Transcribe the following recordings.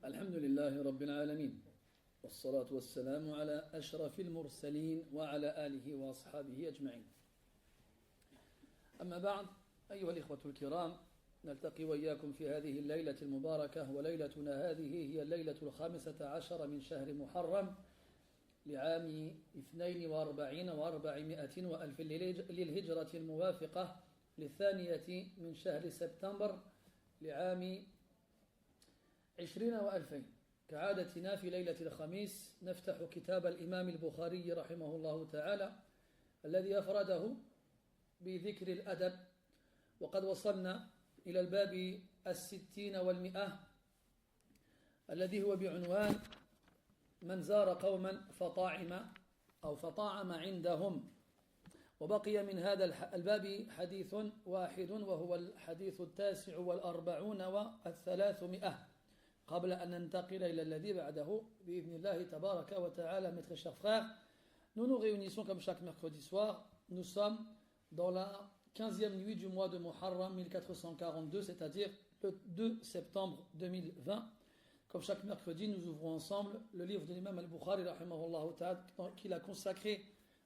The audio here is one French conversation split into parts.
الحمد لله رب العالمين، والصلاة والسلام على أشرف المرسلين وعلى آله وأصحابه أجمعين. أما بعد، أيها الإخوة الكرام، نلتقي وإياكم في هذه الليلة المباركة، وليلتنا هذه هي الليلة 15 من شهر محرم لعام 42 و400 وألف للهجرة الموافقة للثانية من شهر سبتمبر لعام 20 و2000. كعادتنا في ليلة الخميس نفتح كتاب الإمام البخاري رحمه الله تعالى الذي أفرده بذكر الأدب، وقد وصلنا إلى الباب 60 و100 الذي هو بعنوان من زار قوما فطاعم عندهم. وبقي من هذا الباب حديث واحد، وهو الحديث 49 و300 قبل أن ننتقل إلى الذي بعده بإذن الله تبارك وتعالى. Mes très chers frères, nous nous réunissons comme chaque mercredi soir. Nous sommes dans la 15e nuit du mois de Muharram 1442, c'est-à-dire le 2 septembre 2020. Comme chaque mercredi, nous ouvrons ensemble le livre de l'imam al-Bukhari rahimahullah ta'ala qu'il a consacré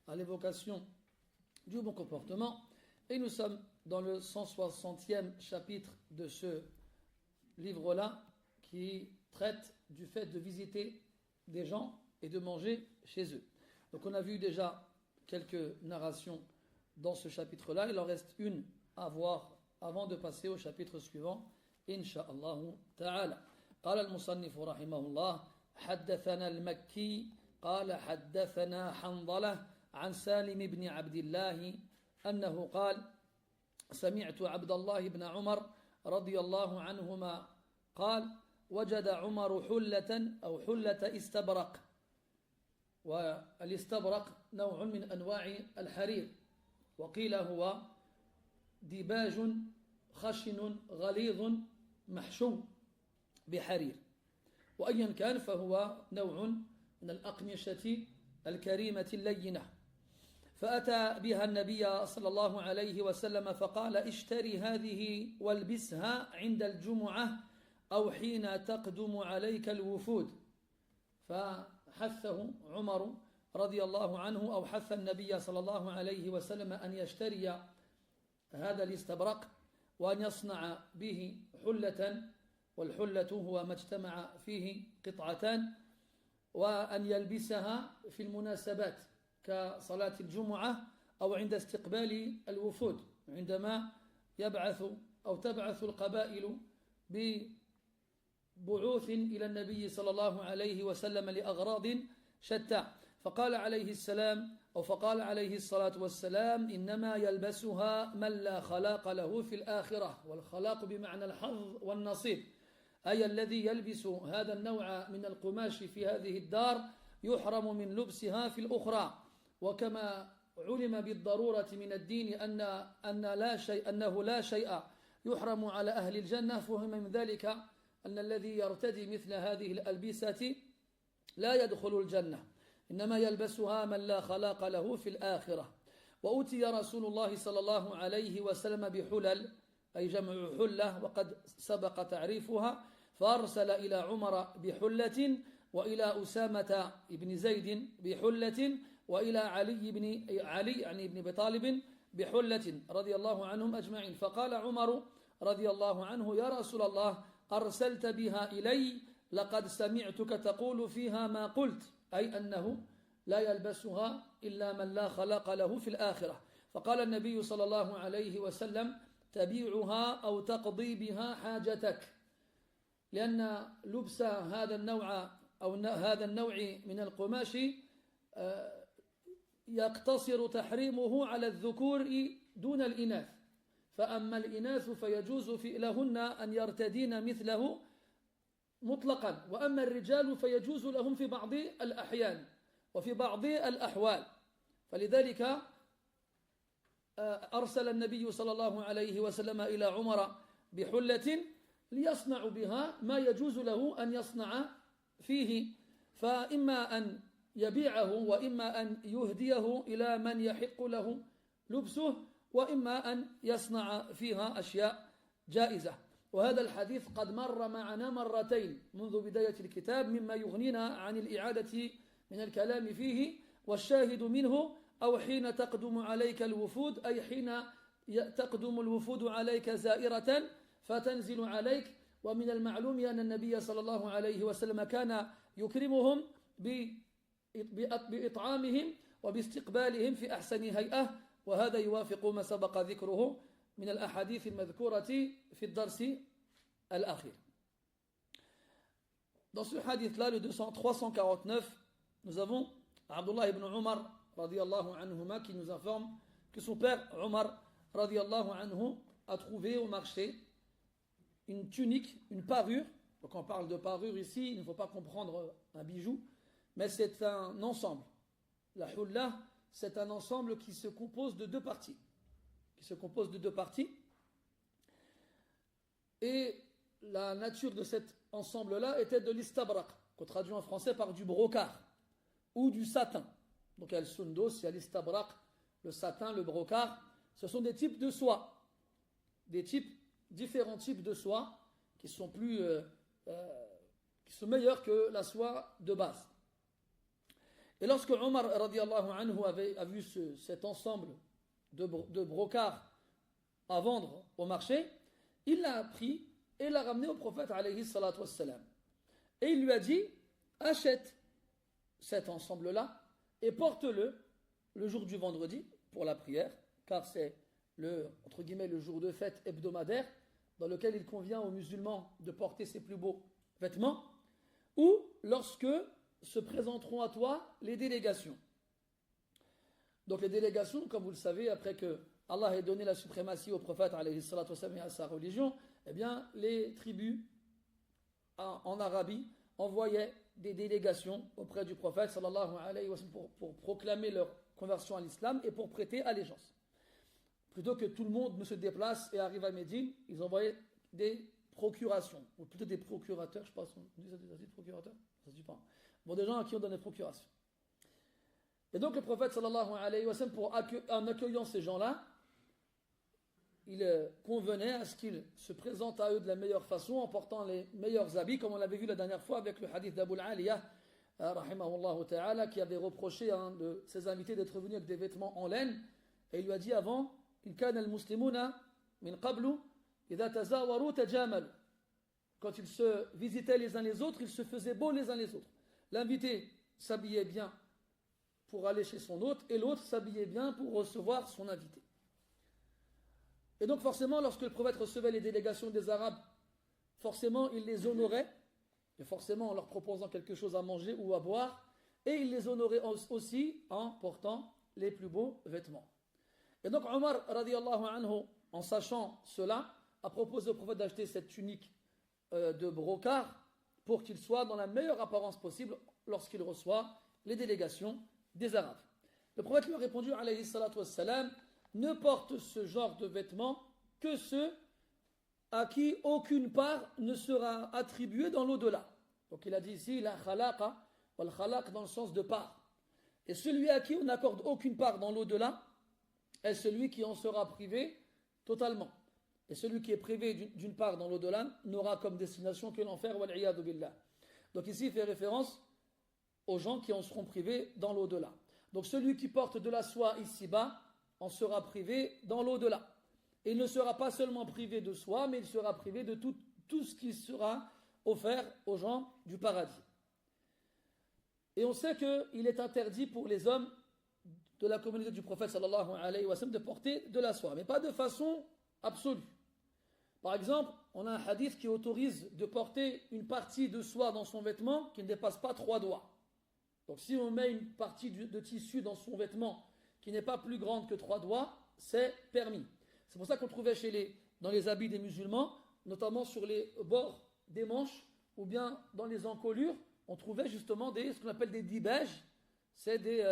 à l'évocation du bon comportement. Et nous sommes dans le 160e chapitre de ce livre-là, qui traite du fait de visiter des gens et de manger chez eux. Donc on a vu déjà quelques narrations dans ce chapitre-là. Il en reste une à voir avant de passer au chapitre suivant, Inch'Allah ta'ala. قال المصنف رحمه الله: حدثنا المكي قال حدثنا حنظلة عن سالم بن عبد الله أنه قال: سمعت عبد الله بن عمر رضي الله عنهما قال: وجد عمر حلة أو حلة استبرق. والاستبرق نوع من أنواع الحرير، وقيل هو ديباج خشن غليظ محشو بحرير، وأيا كان فهو نوع من الأقمشة الكريمة اللينة. فأتى بها النبي صلى الله عليه وسلم فقال: اشتري هذه والبسها عند الجمعة أو حين تقدم عليك الوفود. فحثه عمر رضي الله عنه، أو حث النبي صلى الله عليه وسلم أن يشتري هذا الاستبرق وأن يصنع به حلة، والحلة هو ما اجتمع فيه قطعتان، وأن يلبسها في المناسبات كصلاة الجمعة أو عند استقبال الوفود، عندما يبعث أو تبعث القبائل ببعوث إلى النبي صلى الله عليه وسلم لأغراض شتى. فقال عليه السلام أو فقال عليه الصلاة والسلام: إنما يلبسها من لا خلاق له في الآخرة. والخلاق بمعنى الحظ والنصيب، أي الذي يلبس هذا النوع من القماش في هذه الدار يحرم من لبسها في الأخرى. وكما علم بالضرورة من الدين أنه لا شيء يحرم على أهل الجنة، فهم من ذلك أن الذي يرتدي مثل هذه الألبسة لا يدخل الجنة، إنما يلبسها من لا خلاق له في الآخرة. وأتي رسول الله صلى الله عليه وسلم بحلل، أي جمع حلة، وقد سبق تعريفها، فأرسل إلى عمر بحلة، وإلى أسامة بن زيد بحلة، وإلى علي يعني بن أبي طالب بحلة رضي الله عنهم أجمعين. فقال عمر رضي الله عنه: يا رسول الله، أرسلت بها إلي، لقد سمعتك تقول فيها ما قلت، أي أنه لا يلبسها إلا من لا خلاق له في الآخرة. فقال النبي صلى الله عليه وسلم: تبيعها أو تقضي بها حاجتك، لأن لبس هذا النوع أو هذا النوع من القماش يقتصر تحريمه على الذكور دون الإناث، فأما الإناث فيجوز لهن أن يرتدين مثله مطلقا، وأما الرجال فيجوز لهم في بعض الأحيان وفي بعض الأحوال. فلذلك أرسل النبي صلى الله عليه وسلم إلى عمر بحلة ليصنع بها ما يجوز له أن يصنع فيه، فإما أن يبيعه، وإما أن يهديه إلى من يحق له لبسه، وإما أن يصنع فيها أشياء جائزة. وهذا الحديث قد مر معنا مرتين منذ بداية الكتاب مما يغنينا عن الإعادة من الكلام فيه والشاهد منه أو حين تقدم عليك الوفود أي حين تقدم الوفود عليك زائرة فتنزل عليك ومن المعلوم أن النبي صلى الله عليه وسلم كان يكرمهم بإطعامهم وباستقبالهم في أحسن هيئة وهذا يوافق ما سبق ذكره من الأحاديث المذكورة في الدرس الأخير. Dans ce hadith-là, le 349, nous avons Abdullah ibn Umar radiyallahu anhuma qui nous informe que son père Umar radiyallahu anhu a trouvé au marché une tunique, une parure. Donc on parle de parure ici, il ne faut pas comprendre un bijou, mais c'est un ensemble. La hulla, c'est un ensemble qui se compose de deux parties. Et la nature de cet ensemble-là était de l'istabraq, qu'on traduit en français par du brocart ou du satin. Donc il y a le sundos, il y a l'istabraq, le satin, le brocart. Ce sont des types de soie, différents types de soie qui sont qui sont meilleurs que la soie de base. Et lorsque Omar radiallahu anhu a vu cet ensemble de brocart à vendre au marché, il l'a pris et l'a ramené au prophète alayhi salatu wassalam. Et il lui a dit, achète cet ensemble-là et porte-le le jour du vendredi pour la prière, car c'est entre guillemets, le jour de fête hebdomadaire dans lequel il convient aux musulmans de porter ses plus beaux vêtements, ou lorsque se présenteront à toi les délégations. Donc les délégations, comme vous le savez, après que Allah ait donné la suprématie au prophète alayhi salatu wassalam et à sa religion, eh bien les tribus en Arabie envoyaient des délégations auprès du prophète sallallahu alayhi wa sallam pour proclamer leur conversion à l'islam et pour prêter allégeance. Plutôt que tout le monde ne se déplace et arrive à Médine, ils envoyaient des procurations, ou plutôt des procurateurs, je sais pas si on dit ça des procurateurs, ça se dit pas. Bon, des gens à qui on donne des procurations. Et donc le prophète sallallahu alayhi wa sallam, en accueillant ces gens-là, il convenait à ce qu'ils se présentent à eux de la meilleure façon en portant les meilleurs habits, comme on l'avait vu la dernière fois avec le hadith d'Abu al-Aliyah, rahimahullah ta'ala, qui avait reproché à un de ses invités d'être venu avec des vêtements en laine, et il lui a dit avant, إن كان المسلمون من قبل إذا تزاوروا تجاملوا. Quand ils se visitaient les uns les autres, ils se faisaient beaux les uns les autres. L'invité s'habillait bien pour aller chez son hôte et l'autre s'habillait bien pour recevoir son invité. Et donc forcément, lorsque le prophète recevait les délégations des Arabes, forcément il les honorait, et forcément en leur proposant quelque chose à manger ou à boire, et il les honorait aussi en portant les plus beaux vêtements. Et donc Omar radiallahu anhu, en sachant cela, a proposé au prophète d'acheter cette tunique de brocart pour qu'il soit dans la meilleure apparence possible lorsqu'il reçoit les délégations des Arabes. Le prophète lui a répondu alayhi salatu wassalam, ne porte ce genre de vêtements que ceux à qui aucune part ne sera attribuée dans l'au-delà. Donc il a dit ici la khalaqa wal khalaq dans le sens de part. Et celui à qui on n'accorde aucune part dans l'au-delà est celui qui en sera privé totalement. Et celui qui est privé d'une part dans l'au-delà n'aura comme destination que l'enfer, wal-iyadu billah. Donc ici, il fait référence aux gens qui en seront privés dans l'au-delà. Donc celui qui porte de la soie ici-bas en sera privé dans l'au-delà. Et il ne sera pas seulement privé de soie, mais il sera privé de tout ce qui sera offert aux gens du paradis. Et on sait qu'il est interdit pour les hommes de la communauté du prophète sallallahu alayhi wa sallam de porter de la soie, mais pas de façon absolue. Par exemple, on a un hadith qui autorise de porter une partie de soie dans son vêtement qui ne dépasse pas 3 doigts. Donc si on met une partie de tissu dans son vêtement qui n'est pas plus grande que 3 doigts, c'est permis. C'est pour ça qu'on trouvait dans les habits des musulmans, notamment sur les bords des manches ou bien dans les encolures, on trouvait justement ce qu'on appelle des dibèges, c'est des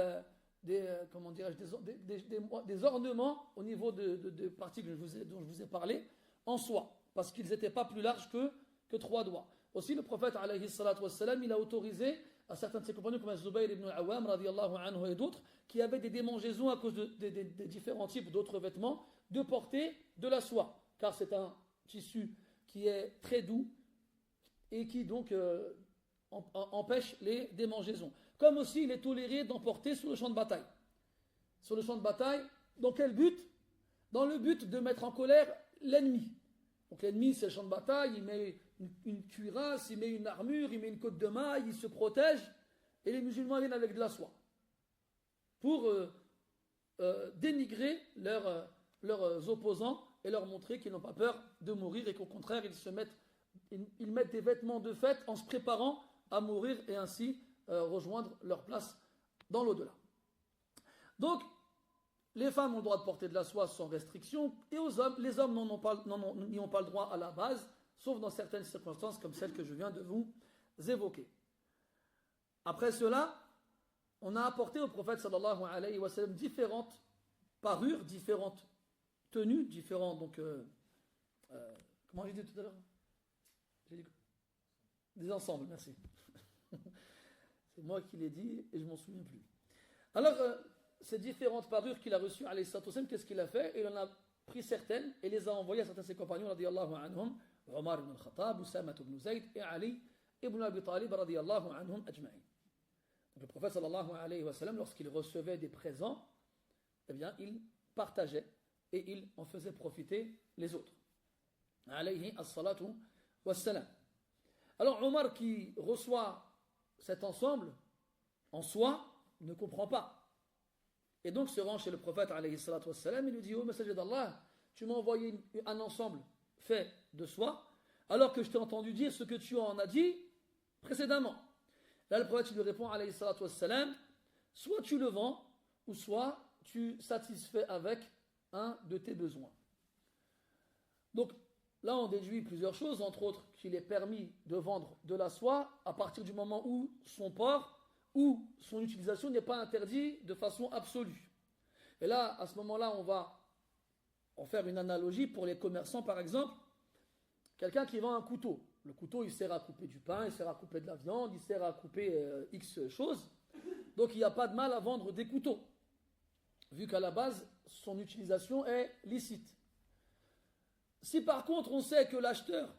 ornements au niveau de parties dont je vous ai parlé en soie, parce qu'ils n'étaient pas plus larges que 3 doigts. Aussi le prophète alayhi salatu wassalam, il a autorisé à certains de ses compagnons comme Zubayr ibn al-Awwam radiyallahu anhu et d'autres qui avaient des démangeaisons à cause des différents types d'autres vêtements de porter de la soie, car c'est un tissu qui est très doux et qui donc empêche les démangeaisons. Comme aussi il est toléré d'emporter sur le champ de bataille. Sur le champ de bataille, dans quel but? Dans le but de mettre en colère l'ennemi. Donc l'ennemi c'est le champ de bataille, il met une cuirasse, il met une armure, il met une côte de maille, il se protège, et les musulmans viennent avec de la soie pour dénigrer leurs opposants et leur montrer qu'ils n'ont pas peur de mourir et qu'au contraire ils mettent des vêtements de fête en se préparant à mourir et ainsi rejoindre leur place dans l'au-delà. Donc les femmes ont le droit de porter de la soie sans restriction et les hommes n'y ont pas le droit à la base, sauf dans certaines circonstances comme celles que je viens de vous évoquer. Après cela, on a apporté au prophète sallallahu alayhi wa sallam différentes parures, différentes tenues, différents comment j'ai dit tout à l'heure? Des ensembles, merci. C'est moi qui l'ai dit et je m'en souviens plus. Alors, ces différentes parures qu'il a reçues, alayhi salatu wa sallam, qu'est-ce qu'il a fait? Il en a pris certaines et les a envoyées à certains de ses compagnons, radiyallahu anhum, Omar ibn al-Khattab, Usama ibn Zayd et Ali ibn Abi Talib, radiyallahu anhum ajma'in. Le prophète sallallahu alayhi wa sallam, lorsqu'il recevait des présents, eh bien, il partageait et il en faisait profiter les autres. Alayhi as-salatu was-salam. Alors Omar qui reçoit cet ensemble en soi ne comprend pas. Et donc se rend chez le prophète alayhi salatu was-salam et lui dit: ô messager d'Allah, tu m'as envoyé un ensemble fait de soie alors que je t'ai entendu dire ce que tu en as dit précédemment. Là, le prophète lui répond, alayhi salatu wassalam, soit tu le vends, ou soit tu satisfais avec un de tes besoins. Donc, là, on déduit plusieurs choses, entre autres qu'il est permis de vendre de la soie à partir du moment où son port ou son utilisation n'est pas interdit de façon absolue. Et là, à ce moment-là, on va en faire une analogie pour les commerçants, par exemple. Quelqu'un qui vend un couteau. Le couteau, il sert à couper du pain, il sert à couper de la viande, il sert à couper X choses. Donc, il n'y a pas de mal à vendre des couteaux, vu qu'à la base, son utilisation est licite. Si par contre, on sait que l'acheteur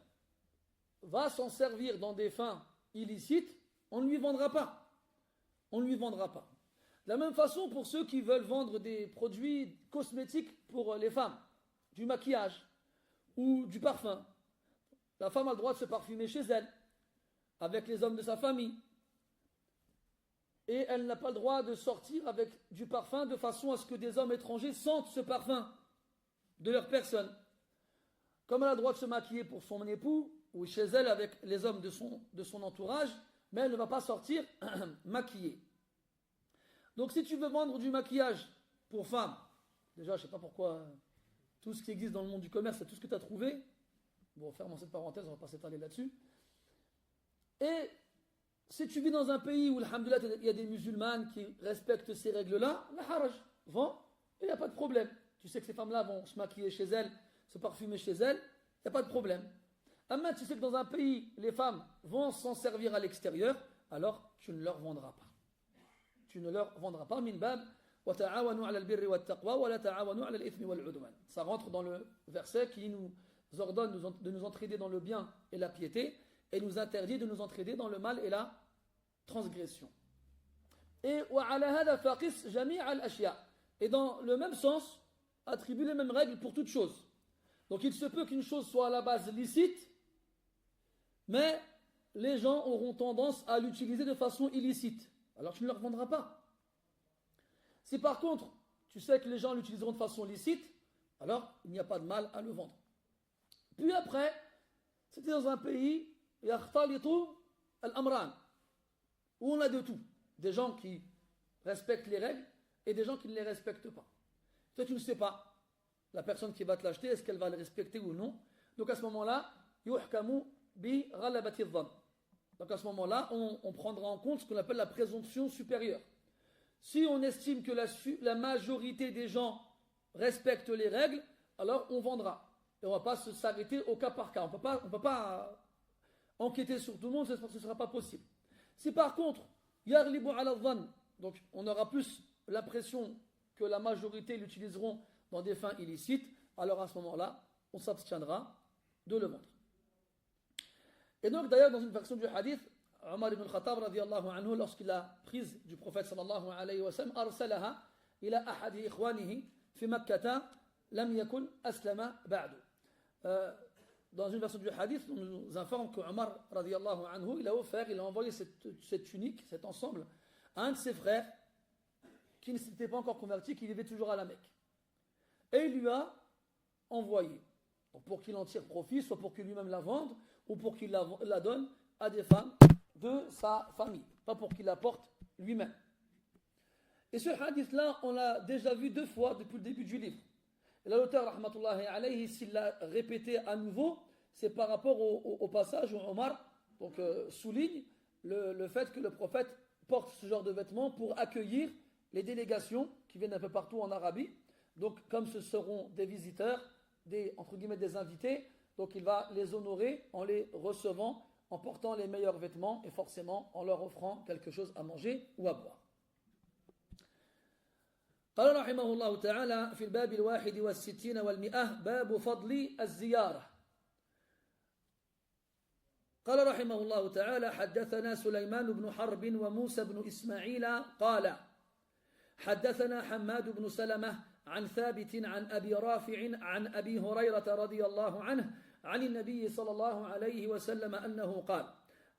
va s'en servir dans des fins illicites, on ne lui vendra pas. On ne lui vendra pas. De la même façon, pour ceux qui veulent vendre des produits cosmétiques pour les femmes, du maquillage ou du parfum, la femme a le droit de se parfumer chez elle, avec les hommes de sa famille. Et elle n'a pas le droit de sortir avec du parfum de façon à ce que des hommes étrangers sentent ce parfum de leur personne. Comme elle a le droit de se maquiller pour son époux, ou chez elle avec les hommes de son entourage, mais elle ne va pas sortir maquillée. Donc si tu veux vendre du maquillage pour femmes, déjà je ne sais pas pourquoi, tout ce qui existe dans le monde du commerce, c'est tout ce que tu as trouvé. Bon, fermons cette parenthèse, on ne va pas s'étaler là-dessus. Et si tu vis dans un pays où, alhamdoulilah, il y a des musulmanes qui respectent ces règles-là, la haraj, vend, et il n'y a pas de problème. Tu sais que ces femmes-là vont se maquiller chez elles, se parfumer chez elles, il n'y a pas de problème. Maintenant, tu sais que dans un pays, les femmes vont s'en servir à l'extérieur, alors tu ne leur vendras pas. Tu ne leur vendras pas. Min bab, wa ta'awanu 'ala al-birri wa at-taqwa wa la ta'awanu 'ala al-ithmi wal-'udwan. Ça rentre dans le verset qui nous ordonne de nous entraider dans le bien et la piété, et nous interdit de nous entraider dans le mal et la transgression. Et dans le même sens, attribue les mêmes règles pour toute chose. Donc il se peut qu'une chose soit à la base licite, mais les gens auront tendance à l'utiliser de façon illicite. Alors tu ne leur vendras pas. Si par contre, tu sais que les gens l'utiliseront de façon licite, alors il n'y a pas de mal à le vendre. Puis après, c'était dans un pays, al-amran, où on a de tout. Des gens qui respectent les règles et des gens qui ne les respectent pas. Toi, tu ne sais pas, la personne qui va te l'acheter, est-ce qu'elle va le respecter ou non. Donc à ce moment-là, yuhkamu bi ghalabati dhann. Donc à ce moment-là, on prendra en compte ce qu'on appelle la présomption supérieure. Si on estime que la majorité des gens respectent les règles, alors on vendra. Et on ne va pas s'arrêter au cas par cas. On ne peut pas enquêter sur tout le monde, ce ne sera pas possible. Si par contre, yaghlibu ala dhann, donc on aura plus l'impression que la majorité l'utiliseront dans des fins illicites, alors à ce moment-là, on s'abstiendra de le vendre. Et donc d'ailleurs dans une version du hadith, Omar ibn al-Khattab radiyallahu anhu, lorsqu'il a prise du prophète sallallahu alayhi wa sallam, arsalaha ila ahadi ikhwanihi fi Makkata lam yakun aslama ba'du. Dans une version du hadith, on nous informe que Omar radiyallahu anhu, il a envoyé cette tunique, cet ensemble, à un de ses frères qui ne s'était pas encore converti, qui vivait toujours à la Mecque. Et il lui a envoyé, pour qu'il en tire profit, soit pour qu'il lui-même la vende, ou pour qu'il la donne à des femmes de sa famille, pas pour qu'il la porte lui-même. Et ce hadith-là, on l'a déjà vu 2 fois depuis le début du livre. Et l'auteur, rahmatullahi alayhi, s'il l'a répété à nouveau, c'est par rapport au passage où Omar souligne le fait que le prophète porte ce genre de vêtements pour accueillir les délégations qui viennent un peu partout en Arabie. Donc, comme ce seront des visiteurs, entre guillemets des invités, donc il va les honorer en les recevant, en portant les meilleurs vêtements et forcément en leur offrant quelque chose à manger ou à boire. قال رحمه الله تعالى في الباب 61 و100 باب فضل الزيارة. قال رحمه الله تعالى حدثنا سليمان بن حرب وموسى بن إسماعيل قال حدثنا حماد بن سلمة عن ثابت عن أبي رافع عن أبي هريرة رضي الله عنه عن النبي صلى الله عليه وسلم أنه قال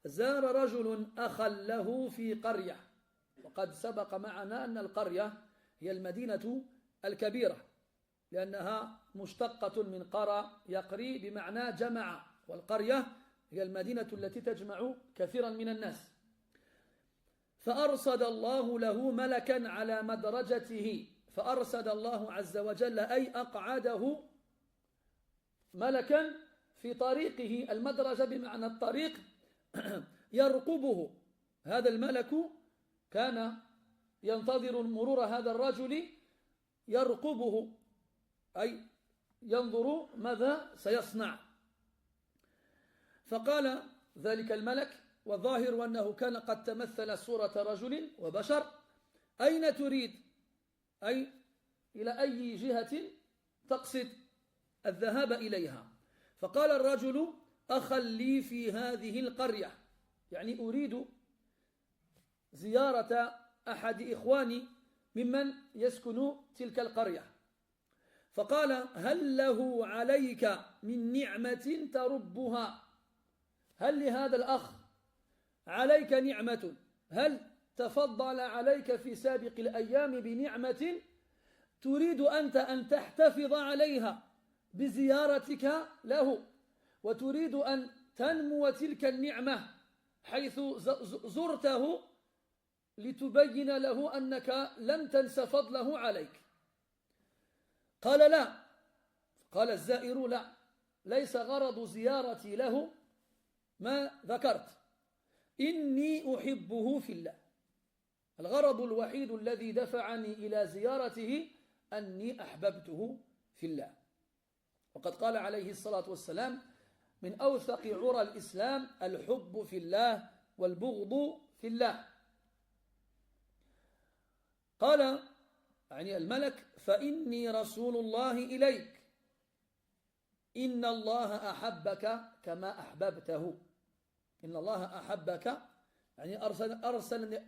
زار رجل أخا له في قرية. وقد سبق معنا أن القرية هي المدينة الكبيرة لأنها مشتقة من قرى يقري بمعنى جمع، والقرية هي المدينة التي تجمع كثيرا من الناس. فأرصد الله له ملكا على مدرجته، فأرصد الله عز وجل أي أقعده ملكا في طريقه، المدرجة بمعنى الطريق، يرقبه. هذا الملك كان ينتظر مرور هذا الرجل يرقبه، أي ينظر ماذا سيصنع. فقال ذلك الملك، والظاهر أنه كان قد تمثل صورة رجل وبشر: أين تريد؟ أي إلى أي جهة تقصد الذهاب إليها؟ فقال الرجل: أخا لي في هذه القرية، يعني أريد زيارة أحد إخواني ممن يسكن تلك القرية. فقال: هل له عليك من نعمة تربها؟ هل لهذا الأخ عليك نعمة؟ هل تفضل عليك في سابق الأيام بنعمة تريد أنت أن تحتفظ عليها بزيارتك له، وتريد أن تنمو تلك النعمة حيث زرته لتبين له أنك لن تنس فضله عليك؟ قال: لا. قال الزائر: لا، ليس غرض زيارتي له ما ذكرت، إني أحبه في الله. الغرض الوحيد الذي دفعني إلى زيارته أني أحببته في الله. وقد قال عليه الصلاة والسلام: من أوثق عرى الإسلام الحب في الله والبغض في الله. قال يعني الملك: فإني رسول الله إليك، إن الله أحبك كما أحببته. إن الله أحبك يعني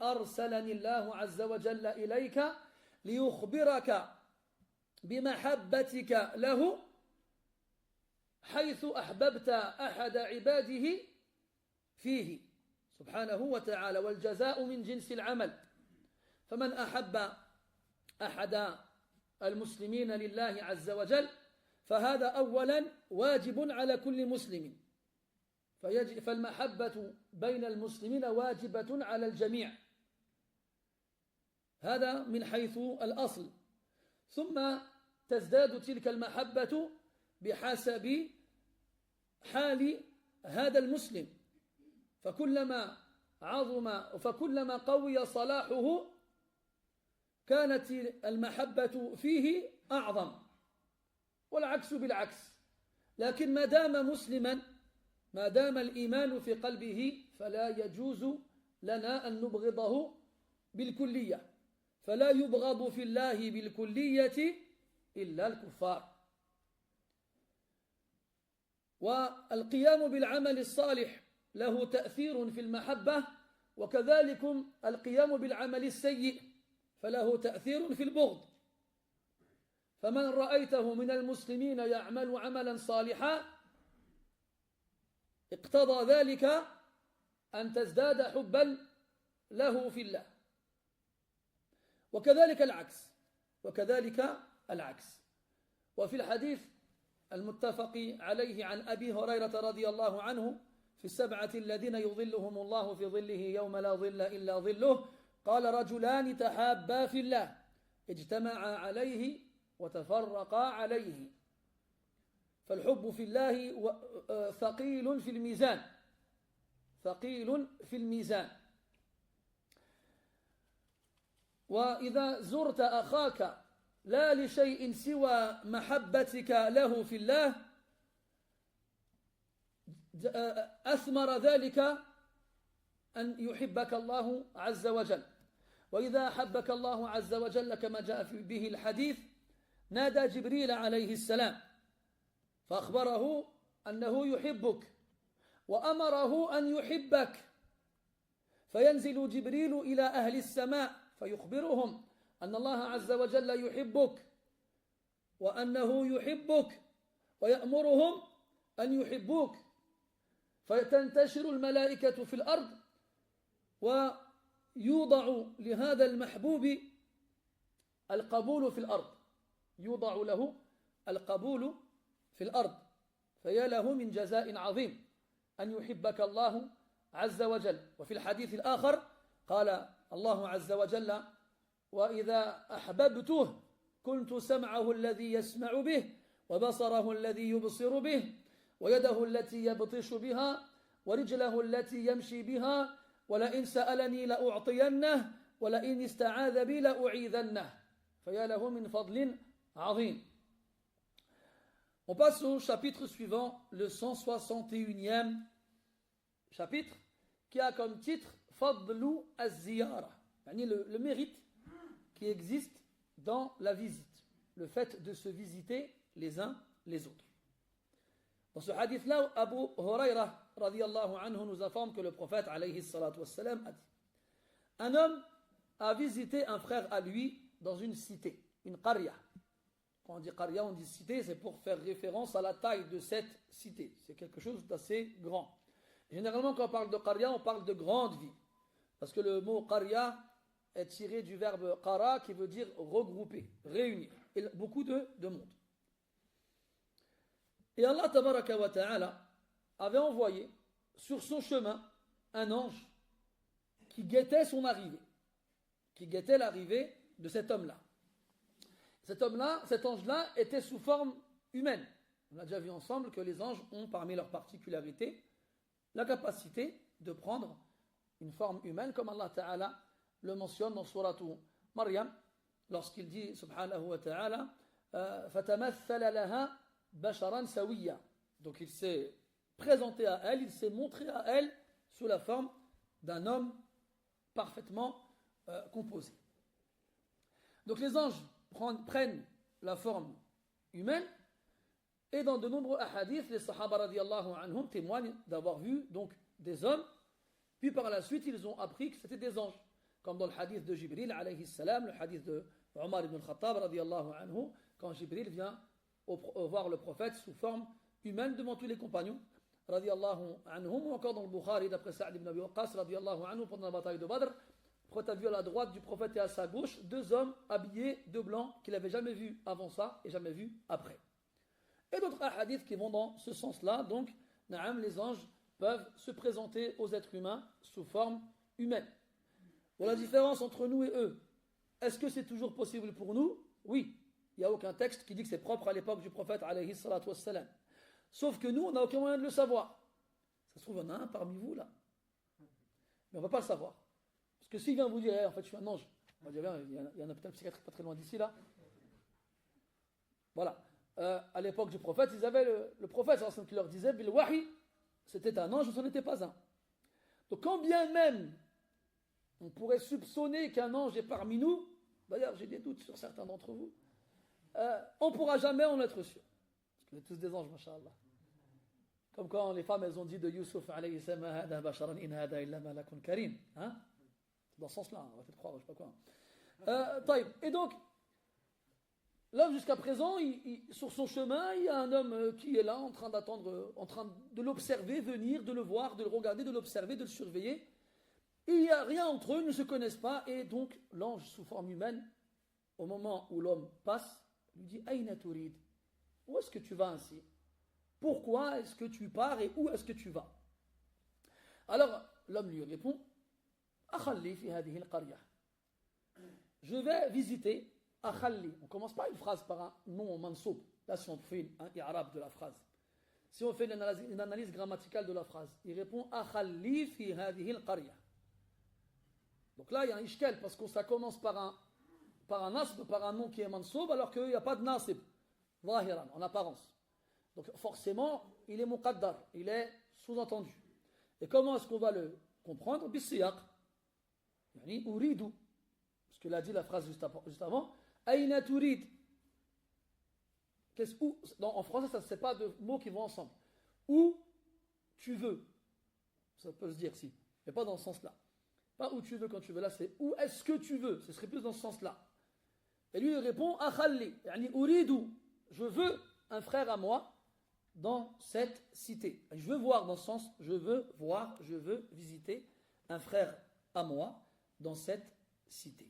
أرسلني الله عز وجل إليك ليخبرك بمحبتك له حيث أحببت أحد عباده فيه سبحانه وتعالى، والجزاء من جنس العمل. فمن أحب أحد المسلمين لله عز وجل فهذا أولا واجب على كل مسلم، فالمحبة بين المسلمين واجبة على الجميع، هذا من حيث الأصل. ثم تزداد تلك المحبة بحسب حال هذا المسلم، فكلما عظم فكلما قوي صلاحه كانت المحبة فيه أعظم، والعكس بالعكس. لكن ما دام مسلما، ما دام الإيمان في قلبه، فلا يجوز لنا أن نبغضه بالكلية، فلا يبغض في الله بالكلية إلا الكفار. والقيام بالعمل الصالح له تأثير في المحبة وكذلك القيام بالعمل السيء فله تأثير في البغض فمن رأيته من المسلمين يعمل عملا صالحا اقتضى ذلك أن تزداد حبا له في الله وكذلك العكس وفي الحديث المتفق عليه عن أبي هريرة رضي الله عنه في السبعة الذين يظلهم الله في ظله يوم لا ظل إلا ظله قال رجلان تحابا في الله اجتمعا عليه وتفرقا عليه فالحب في الله ثقيل في الميزان وإذا زرت أخاك لا لشيء سوى محبتك له في الله أثمر ذلك أن يحبك الله عز وجل وإذا أحبك الله عز وجل كما جاء به الحديث نادى جبريل عليه السلام فأخبره أنه يحبك وأمره أن يحبك فينزل جبريل إلى أهل السماء فيخبرهم أن الله عز وجل يحبك وأنه يحبك ويأمرهم أن يحبوك فتنتشر الملائكة في الأرض ويوضع لهذا المحبوب القبول في الأرض يوضع له القبول في الأرض فيا له من جزاء عظيم أن يحبك الله عز وجل وفي الحديث الآخر قال الله عز وجل وإذا أحببته كنت سمعه الذي يسمع به وبصره الذي يبصر به ويده التي يبطش بها ورجله التي يمشي بها ولئن سألني لأعطينه ولئن استعاذ بي لأعيذنه فيا له من فضل عظيم. On passe au chapitre suivant, le 161e chapitre, qui a comme titre Fadlu az-ziyara, le mérite qui existe dans la visite, le fait de se visiter les uns les autres. Dans ce hadith-là, Abu Huraira radiyallahu anhu nous informe que le prophète alayhi salatu wassalam a dit un homme a visité un frère à lui dans une cité, une qarya. Quand on dit qarya, on dit cité, c'est pour faire référence à la taille de cette cité. C'est quelque chose d'assez grand. Généralement, quand on parle de qarya, on parle de grande ville. Parce que le mot qarya est tiré du verbe qara qui veut dire regrouper, réunir. Et beaucoup de monde. Et Allah tabaraka wa ta'ala avait envoyé sur son chemin un ange qui guettait son arrivée, qui guettait l'arrivée de cet homme-là. Cet ange-là était sous forme humaine. On a déjà vu ensemble que les anges ont parmi leurs particularités la capacité de prendre une forme humaine comme Allah Ta'ala le mentionne dans Suratu Maryam lorsqu'il dit subhanahu wa ta'ala fatamassala laha basharan sawiya. Donc il s'est présenté à elle, il s'est montré à elle sous la forme d'un homme parfaitement composé. Donc les anges prennent la forme humaine et dans de nombreux hadiths les sahaba radiyallahu anhum témoignent d'avoir vu donc des hommes puis par la suite ils ont appris que c'était des anges comme dans le hadith de Jibril alayhi salam, le hadith de Omar ibn al-Khattab radiyallahu anhu quand Jibril vient voir le prophète sous forme humaine devant tous les compagnons radiyallahu anhum ou encore dans le Bukhari d'après Sa'd ibn Abi Waqqas radiyallahu anhu pendant la bataille de Badr. Tu as vu à la droite du prophète et à sa gauche deux hommes habillés de blanc qu'il n'avait jamais vu avant ça et jamais vu après. Et d'autres hadiths qui vont dans ce sens-là. Donc, les anges peuvent se présenter aux êtres humains sous forme humaine. Bon, la différence entre nous et eux, est-ce que c'est toujours possible pour nous? Oui. Il n'y a aucun texte qui dit que c'est propre à l'époque du prophète alayhi salatu wassalam. Sauf que nous, on n'a aucun moyen de le savoir. Ça se trouve, il y en a un parmi vous là. Mais on ne va pas le savoir. Parce que s'il vient vous dire, en fait, je suis un ange, on va dire, il y a un hôpital psychiatrique pas très loin d'ici, là. Voilà. À l'époque du prophète, ils avaient le prophète qui leur disait, Bil wahi, c'était un ange, ce n'était pas un. Donc, quand bien même on pourrait soupçonner qu'un ange est parmi nous, d'ailleurs, j'ai des doutes sur certains d'entre vous, on ne pourra jamais en être sûr. Parce que vous êtes tous des anges, masha'Allah. Comme quand les femmes, elles ont dit de Youssouf, alayhi salam, hada basharan in hada illa malakun karim. Hein? Dans ce sens-là, on va peut-être croire, je sais pas quoi. Et donc, là, jusqu'à présent, sur son chemin, il y a un homme qui est là, en train d'attendre, en train de l'observer, venir, de le voir, de le regarder, de l'observer, de le surveiller. Il n'y a rien entre eux, ils ne se connaissent pas, et donc l'ange sous forme humaine, au moment où l'homme passe, lui dit Aïna turid, où est-ce que tu vas ainsi? Pourquoi est-ce que tu pars et où est-ce que tu vas? Alors l'homme lui répond Akhalli fi hadihi al-qarya. Je vais visiter Akhalli. On ne commence pas une phrase par un nom mansoub. Là, si on fait un i'rab de la phrase, si on fait une analyse grammaticale de la phrase, il répond Akhalli fi hadihi al-qarya. Donc là, il y a un ishkal parce que ça commence par un nasb, par un nom qui est mansoub, alors qu'il n'y a pas de nasib, zahiran, en apparence. Donc forcément, il est muqaddar, il est sous-entendu. Et comment est-ce qu'on va le comprendre? Bisiyaq, yani uridu, parce qu'il a dit la phrase juste avant, aïna turid. En français, ce n'est pas de mots qui vont ensemble. Où tu veux, ça peut se dire si, mais pas dans ce sens-là. Pas où tu veux quand tu veux, là c'est où est-ce que tu veux, ce serait plus dans ce sens-là. Et lui il répond Akhalli, yani uridu, je veux un frère à moi dans cette cité. Je veux voir dans ce sens, je veux voir, je veux visiter un frère à moi dans cette cité.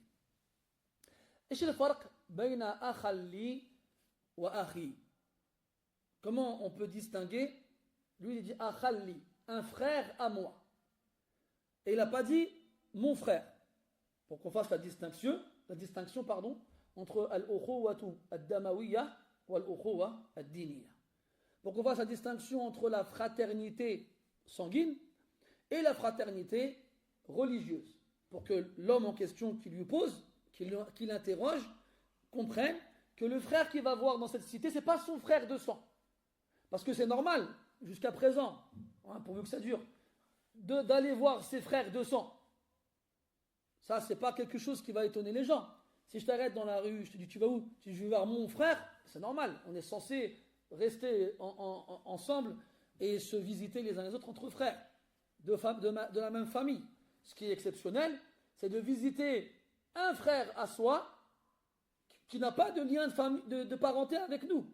Et chez le farq, bayna akhalli wa akhi. Comment on peut distinguer? Lui il dit akhalli, un frère à moi. Et il n'a pas dit mon frère, pour qu'on fasse la distinction entre al-ukhuwatu ad-damawiyya ou al-ukhuwa ad-diniyya. Pour qu'on fasse la distinction entre la fraternité sanguine et la fraternité religieuse. Pour que l'homme en question qui lui pose, qui l'interroge, comprenne que le frère qu'il va voir dans cette cité, ce n'est pas son frère de sang. Parce que c'est normal, jusqu'à présent, pourvu que ça dure, d'aller voir ses frères de sang. Ça, c'est pas quelque chose qui va étonner les gens. Si je t'arrête dans la rue, je te dis tu vas où? Si je vais voir mon frère, c'est normal. On est censé rester ensemble et se visiter les uns les autres entre frères de la même famille. Ce qui est exceptionnel, c'est de visiter un frère à soi qui n'a pas de lien de parenté avec nous.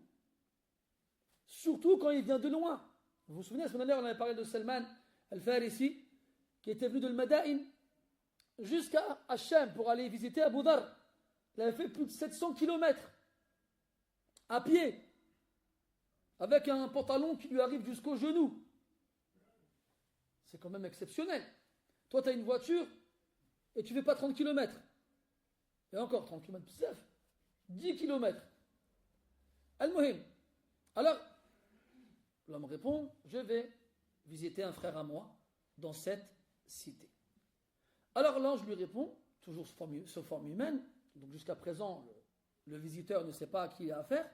Surtout quand il vient de loin. Vous vous souvenez, la semaine dernière, on avait parlé de Salman al-Farisi, qui était venu de Madain jusqu'à Hachem pour aller visiter Abu Dhar. Il avait fait plus de 700 km à pied, avec un pantalon qui lui arrive jusqu'aux genoux. C'est quand même exceptionnel. Toi, tu as une voiture et tu ne fais pas 30 km. Et encore 30 km, 10 km. Al-Muhim. Alors, l'homme répond, je vais visiter un frère à moi dans cette cité. Alors l'ange lui répond, toujours sous forme humaine, donc jusqu'à présent le visiteur ne sait pas à qui il a affaire.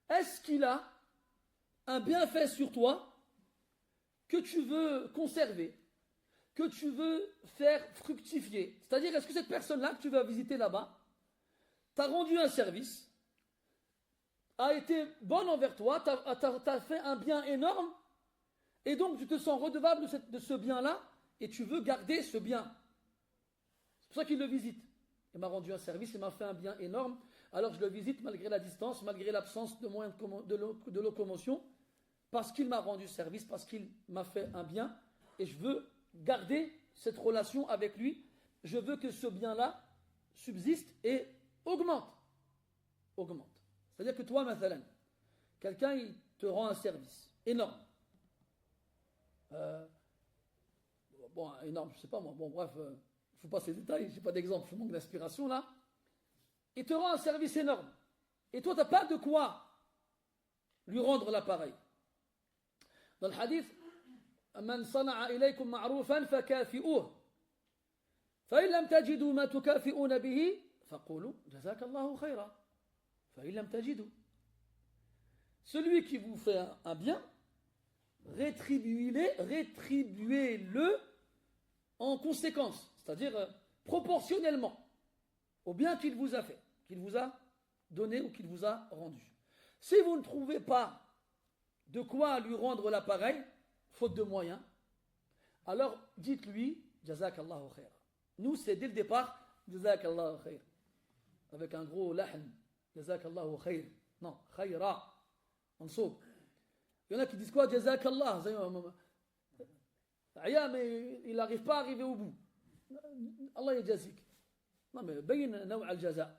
Est-ce qu'il a un bienfait sur toi que tu veux conserver, que tu veux faire fructifier? C'est-à-dire, est-ce que cette personne-là que tu vas visiter là-bas t'a rendu un service, a été bonne envers toi, t'a fait un bien énorme, et donc tu te sens redevable de ce bien-là, et tu veux garder ce bien. C'est pour ça qu'il le visite. Il m'a rendu un service, il m'a fait un bien énorme, alors je le visite malgré la distance, malgré l'absence de moyens de locomotion, parce qu'il m'a rendu service, parce qu'il m'a fait un bien, et je veux garder cette relation avec lui, je veux que ce bien-là subsiste et augmente. C'est-à-dire que toi, mathalan, quelqu'un il te rend un service énorme. Énorme, je sais pas moi. Bon, bref, il ne faut pas ces détails, je n'ai pas d'exemple, je manque d'inspiration là. Il te rend un service énorme. Et toi, tu n'as pas de quoi lui rendre l'appareil. Dans le hadith, من صنع إليكم معروفا فكافئوه فإن لم تجدوا ما تكافئون به فقولوا جزاك الله خيرا فإن لم تجدوا. Celui qui vous fait un bien, rétribuez-le en conséquence, c'est-à-dire proportionnellement au bien qu'il vous a fait, qu'il vous a donné ou qu'il vous a rendu. Si vous ne trouvez pas de quoi lui rendre l'appareil, faute de moyens, alors dites-lui Jazakallahu khair. Nous, c'est dès le départ Jazakallahu khair. Avec un gros lahm. Jazakallahu khair. Non, khaira. Mansoub. Il y en a qui disent quoi Jazakallah. Mais il n'arrive pas à arriver au bout. Allah yajazik. Non, mais bayin naw' al-jaza.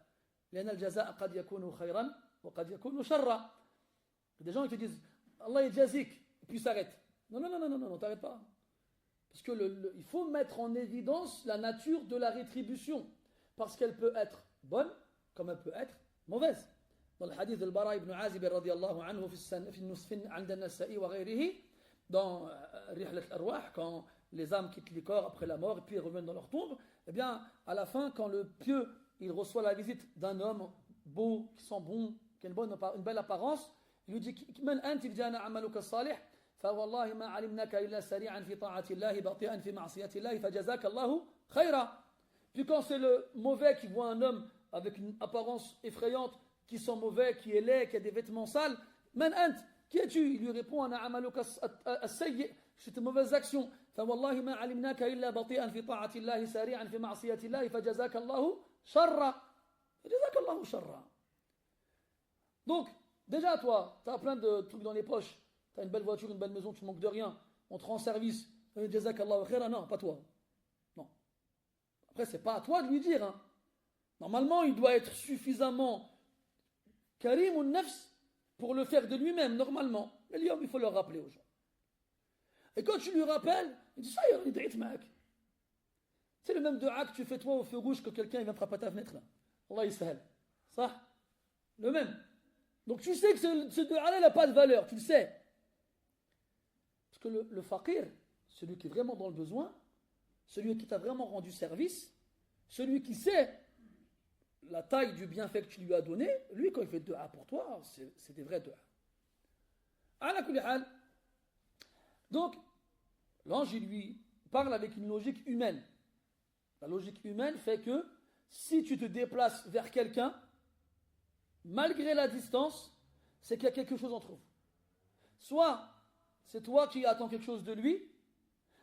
لأن الجزاء قد يكون خيرا وقد يكون شرا. Des gens qui te disent Allah yajazik et puis s'arrête. Non, t'arrêtes pas. Parce que il faut mettre en évidence la nature de la rétribution. Parce qu'elle peut être bonne comme elle peut être mauvaise. Dans le hadith de Bara ibn Azib radiyallahu anhu في النصف عند النسائي وغيره, dans Rihlat al-Arwah, quand les âmes quittent les corps après la mort et puis ils reviennent dans leur tombe, eh bien à la fin, quand le pieux il reçoit la visite d'un homme beau, qui sent bon, qui a une belle apparence, il lui dit من أنت جانا عملك الصالح فوالله ما علمناك إلا سريعا في طاعة الله بطيئا في معصية الله فجزاك الله خيرا. Puis quand c'est le mauvais qui voit un homme avec une apparence effrayante, qui sent mauvais, qui est laid, qui a des vêtements sales, Man ant, qui es-tu? Il lui répond Ana amaluka as-sayyi, c'est une mauvaise action. فوالله ما علمناك إلا بطيئا في طاعة الله سريعا في معصية الله فجزاك الله شرا. فجزاك الله شرا. Donc, déjà toi, tu as plein de trucs dans les poches, tu as une belle voiture, une belle maison, tu manques de rien, on te rend service, jazakallahu khaira, non, pas toi. Non. Après, c'est pas à toi de lui dire. Hein. Normalement, il doit être suffisamment karim ou nafs pour le faire de lui-même, normalement. Mais il faut le rappeler aux gens. Et quand tu lui rappelles, il dit ça, il dit c'est le même dua que tu fais toi au feu rouge que quelqu'un vient frapper à ta fenêtre là. Allah yishal. Ça, le même. Donc tu sais que ce dua-là n'a pas de valeur, tu le sais. Parce que le faqir, celui qui est vraiment dans le besoin, celui qui t'a vraiment rendu service, celui qui sait la taille du bienfait que tu lui as donné, lui quand il fait dua pour toi, c'est des vrais dua. Ala kulli hal. Donc, l'ange, il lui parle avec une logique humaine. La logique humaine fait que si tu te déplaces vers quelqu'un, malgré la distance, c'est qu'il y a quelque chose entre vous. Soit c'est toi qui attends quelque chose de lui,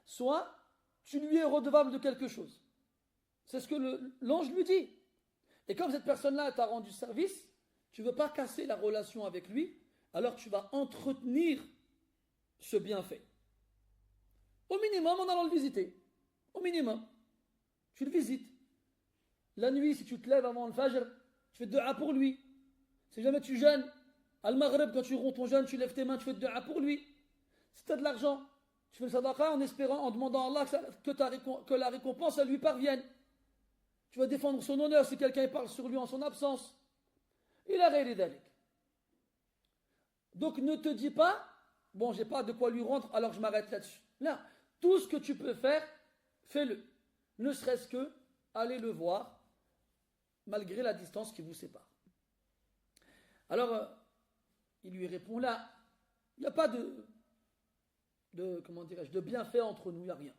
soit tu lui es redevable de quelque chose. C'est ce que l'ange lui dit. Et comme cette personne-là t'a rendu service, tu ne veux pas casser la relation avec lui, alors tu vas entretenir ce bienfait. Au minimum, en allant le visiter. Au minimum. Tu le visites. La nuit, si tu te lèves avant le fajr, tu fais dua pour lui. Si jamais tu jeûnes, al-maghrib, quand tu romps ton jeûne, tu lèves tes mains, tu fais dua pour lui. Si tu as de l'argent, tu fais le sadaqa en espérant, en demandant à Allah que la récompense elle lui parvienne. Tu vas défendre son honneur si quelqu'un parle sur lui en son absence. Il a réalisé d'alik. Donc ne te dis pas, bon, j'ai pas de quoi lui rendre, alors je m'arrête là-dessus. Là, tout ce que tu peux faire, fais-le. Ne serait-ce que aller le voir, malgré la distance qui vous sépare. Alors, il lui répond là, il n'y a pas comment dirais-je, de bienfait entre nous, il n'y a rien.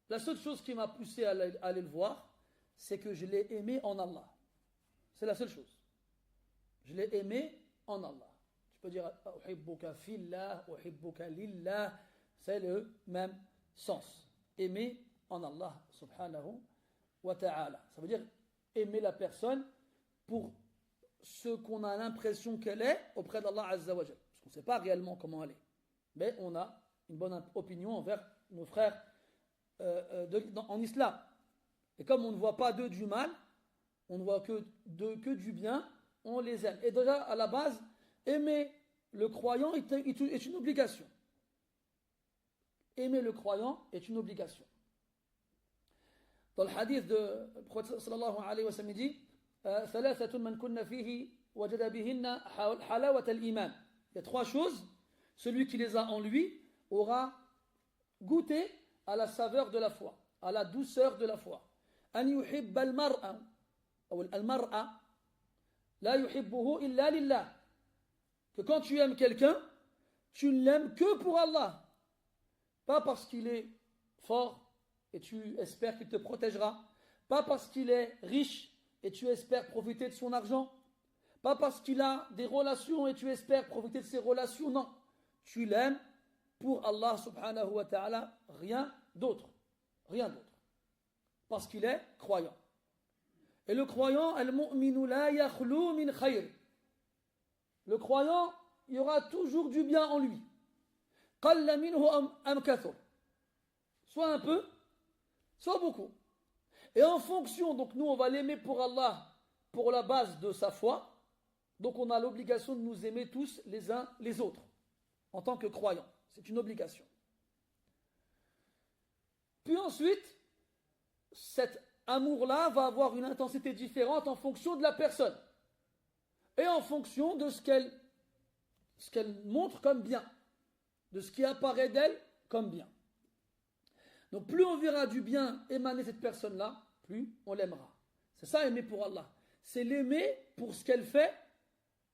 La seule chose qui m'a poussé à aller le voir, c'est que je l'ai aimé en Allah. C'est la seule chose. Je l'ai aimé en Allah. Tu peux dire uhibbuka fillah, uhibbuka lillah, c'est le même sens. Aimer en Allah subhanahu wa ta'ala. Ça veut dire aimer la personne pour ce qu'on a l'impression qu'elle est auprès d'Allah azza wa jal. Parce qu'on ne sait pas réellement comment elle est. Mais on a une bonne opinion envers nos frères en islam. Et comme on ne voit pas d'eux du mal, on ne voit que du bien, on les aime. Et déjà, à la base, aimer le croyant est une obligation. Aimer le croyant est une obligation. Dans le hadith de prophète sallallahu alayhi wa sallam, il dit ثلاثة من كن فيه وجد بهن حلاوة الإيمان. Il y a trois choses. Celui qui les a en lui aura goûté à la saveur de la foi, à la douceur de la foi. أن يحب المرأة أو المرأة لا يحبه إلا لله. Que quand tu aimes quelqu'un, tu ne l'aimes que pour Allah. Pas parce qu'il est fort et tu espères qu'il te protégera. Pas parce qu'il est riche et tu espères profiter de son argent. Pas parce qu'il a des relations et tu espères profiter de ces relations, non. Tu l'aimes pour Allah subhanahu wa ta'ala, rien d'autre. Rien d'autre. Parce qu'il est croyant. Et le croyant, al-mu'minu la yakhlu min khayr. Le croyant, il y aura toujours du bien en lui. Qalla minhu am kathur. Soit un peu, soit beaucoup. Et en fonction, donc nous on va l'aimer pour Allah, pour la base de sa foi. Donc on a l'obligation de nous aimer tous les uns les autres, en tant que croyants. C'est une obligation. Puis ensuite, cet amour-là va avoir une intensité différente en fonction de la personne. Et en fonction de ce qu'elle montre comme bien. De ce qui apparaît d'elle comme bien. Donc plus on verra du bien émaner cette personne-là, plus on l'aimera. C'est ça aimer pour Allah. C'est l'aimer pour ce qu'elle fait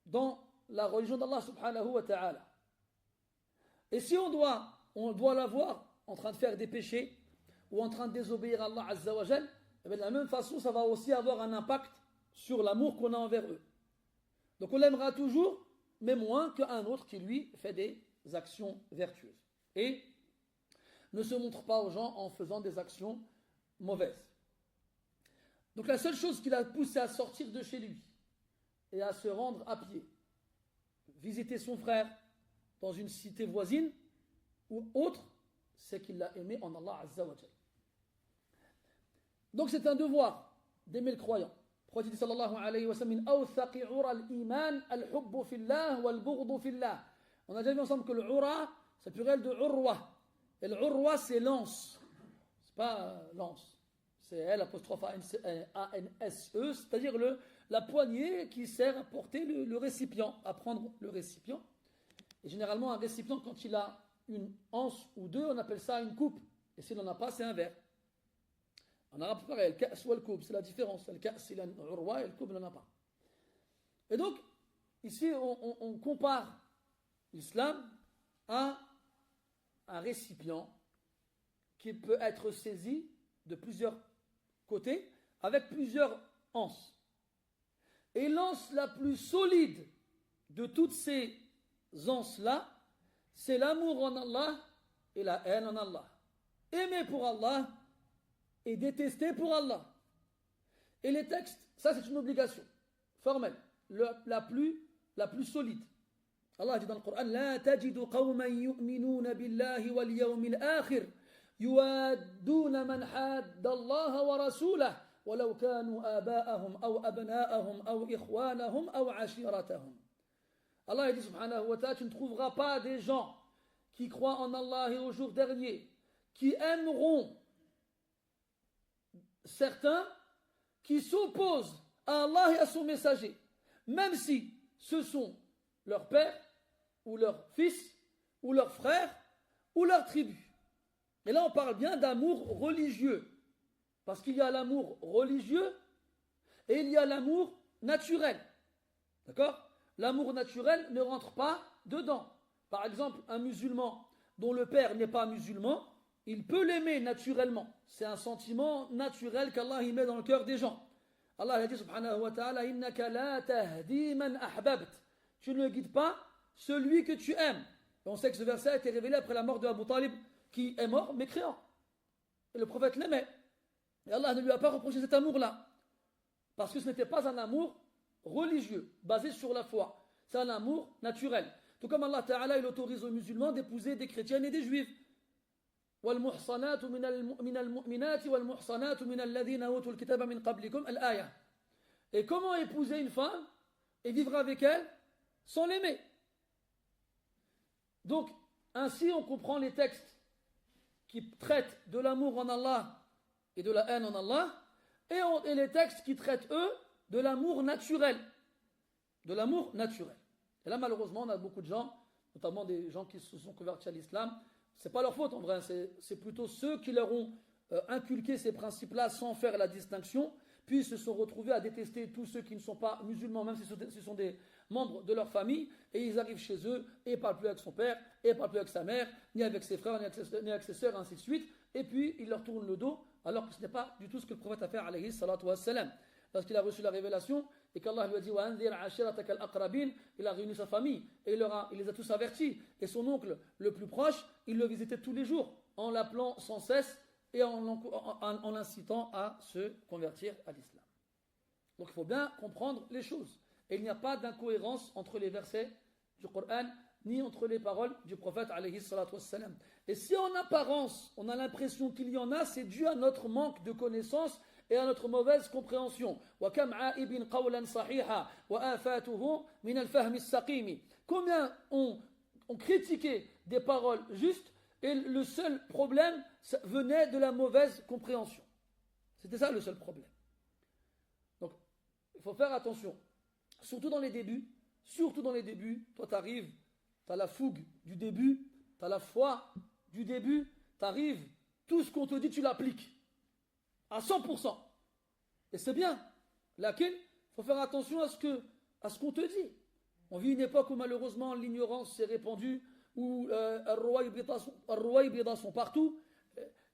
dans la religion d'Allah subhanahu wa ta'ala. Et si on doit la voir en train de faire des péchés ou en train de désobéir à Allah azza wa jal, de la même façon ça va aussi avoir un impact sur l'amour qu'on a envers eux. Donc on l'aimera toujours, mais moins qu'un autre qui lui fait des actions vertueuses. Et ne se montre pas aux gens en faisant des actions mauvaises. Donc la seule chose qui l'a poussé à sortir de chez lui et à se rendre à pied, visiter son frère dans une cité voisine ou autre, c'est qu'il l'a aimé en Allah azza wa jal. Donc c'est un devoir d'aimer le croyant. Le prophète sallallahu alayhi wa sallam, min awthaqi ura al-iman al-hubbu fillah wal-bughdu fillah. On a déjà vu ensemble que le ura, c'est pluriel de urwa. Et le urwa, c'est lance. C'est pas lance. C'est L apostrophe A-N-S-E, c'est-à-dire la poignée qui sert à porter le récipient, à prendre le récipient. Et généralement, un récipient, quand il a une anse ou deux, on appelle ça une coupe. Et s'il n'en a pas, c'est un verre. En arabe, c'est pareil, le ka's ou le koub, c'est la différence. Le ka's, il a une urwa et le koub, il n'en a pas. Et donc, ici, on compare l'islam à un récipient qui peut être saisi de plusieurs côtés avec plusieurs anses. Et l'anse la plus solide de toutes ces anses-là, c'est l'amour en Allah et la haine en Allah. Aimer pour Allah et détester pour Allah. Et les textes, ça c'est une obligation formelle, la plus solide. Allah dit dans le Coran, لا تجد قوما يؤمنون بالله واليوم الآخر يوادون من حاد الله ورسوله ولو كانوا آباءهم أو أبناءهم أو إخوانهم أو عشيرتهم. Allah dit subhanahu wa ta'ala, tu ne trouveras pas des gens qui croient en Allah et au jour dernier, qui aimeront certains qui s'opposent à Allah et à son messager, même si ce sont leurs pères, ou leurs fils, ou leurs frères, ou leurs tribus. Et là, on parle bien d'amour religieux. Parce qu'il y a l'amour religieux et il y a l'amour naturel. D'accord ? L'amour naturel ne rentre pas dedans. Par exemple, un musulman dont le père n'est pas musulman, il peut l'aimer naturellement. C'est un sentiment naturel qu'Allah y met dans le cœur des gens. Allah a dit subhanahu wa ta'ala, innaka la tahdi man ahbabt. Tu ne guides pas celui que tu aimes. Et on sait que ce verset a été révélé après la mort de Abu Talib, qui est mort mécréant. Et le prophète l'aimait. Et Allah ne lui a pas reproché cet amour-là. Parce que ce n'était pas un amour religieux, basé sur la foi. C'est un amour naturel. Tout comme Allah Ta'ala, il autorise aux musulmans d'épouser des chrétiennes et des juifs. وَالْمُحْصَنَاتُ مِنَ الْمُؤْمِنَاتِ وَالْمُحْصَنَاتُ مِنَ الَّذِينَ أُوتُوا الْكِتَابَ مِنْ قَبْلِكُمْ الْآيَةِ. Et comment épouser une femme et vivre avec elle sans l'aimer? Donc, ainsi on comprend les textes qui traitent de l'amour en Allah et de la haine en Allah, et les textes qui traitent, eux, de l'amour naturel. De l'amour naturel. Et là, malheureusement, on a beaucoup de gens, notamment des gens qui se sont convertis à l'islam, c'est pas leur faute en vrai, c'est plutôt ceux qui leur ont inculqué ces principes-là sans faire la distinction, puis se sont retrouvés à détester tous ceux qui ne sont pas musulmans, même si ce sont des membres de leur famille, et ils arrivent chez eux, et ils ne parlent plus avec son père, et ils ne parlent plus avec sa mère, ni avec ses frères, ni avec ses sœurs, ainsi de suite, et puis ils leur tournent le dos, alors que ce n'est pas du tout ce que le prophète a fait, alayhi salatu wassalam. lorsqu'il a reçu la révélation, et qu'Allah lui a dit وَأَنذِرْ عَشِيرَتَكَ الْأَقْرَبِينَ, il a réuni sa famille et il les a tous avertis. Et son oncle le plus proche, il le visitait tous les jours en l'appelant sans cesse et en l'incitant à se convertir à l'islam. Donc il faut bien comprendre les choses. Et il n'y a pas d'incohérence entre les versets du Coran ni entre les paroles du prophète alayhi salatu wassalam. Et si en apparence on a l'impression qu'il y en a, c'est dû à notre manque de connaissances et à notre mauvaise compréhension. Combien ont critiqué des paroles justes et le seul problème venait de la mauvaise compréhension. C'était ça le seul problème. Donc, il faut faire attention. Surtout dans les débuts. Toi, tu arrives, tu as la fougue du début, tu as la foi du début, tu arrives, tout ce qu'on te dit, tu l'appliques. À 100%. Et c'est bien. Laquelle, il faut faire attention à ce qu'on te dit. On vit une époque où malheureusement l'ignorance s'est répandue, où Ar-Ruwaybida sont partout.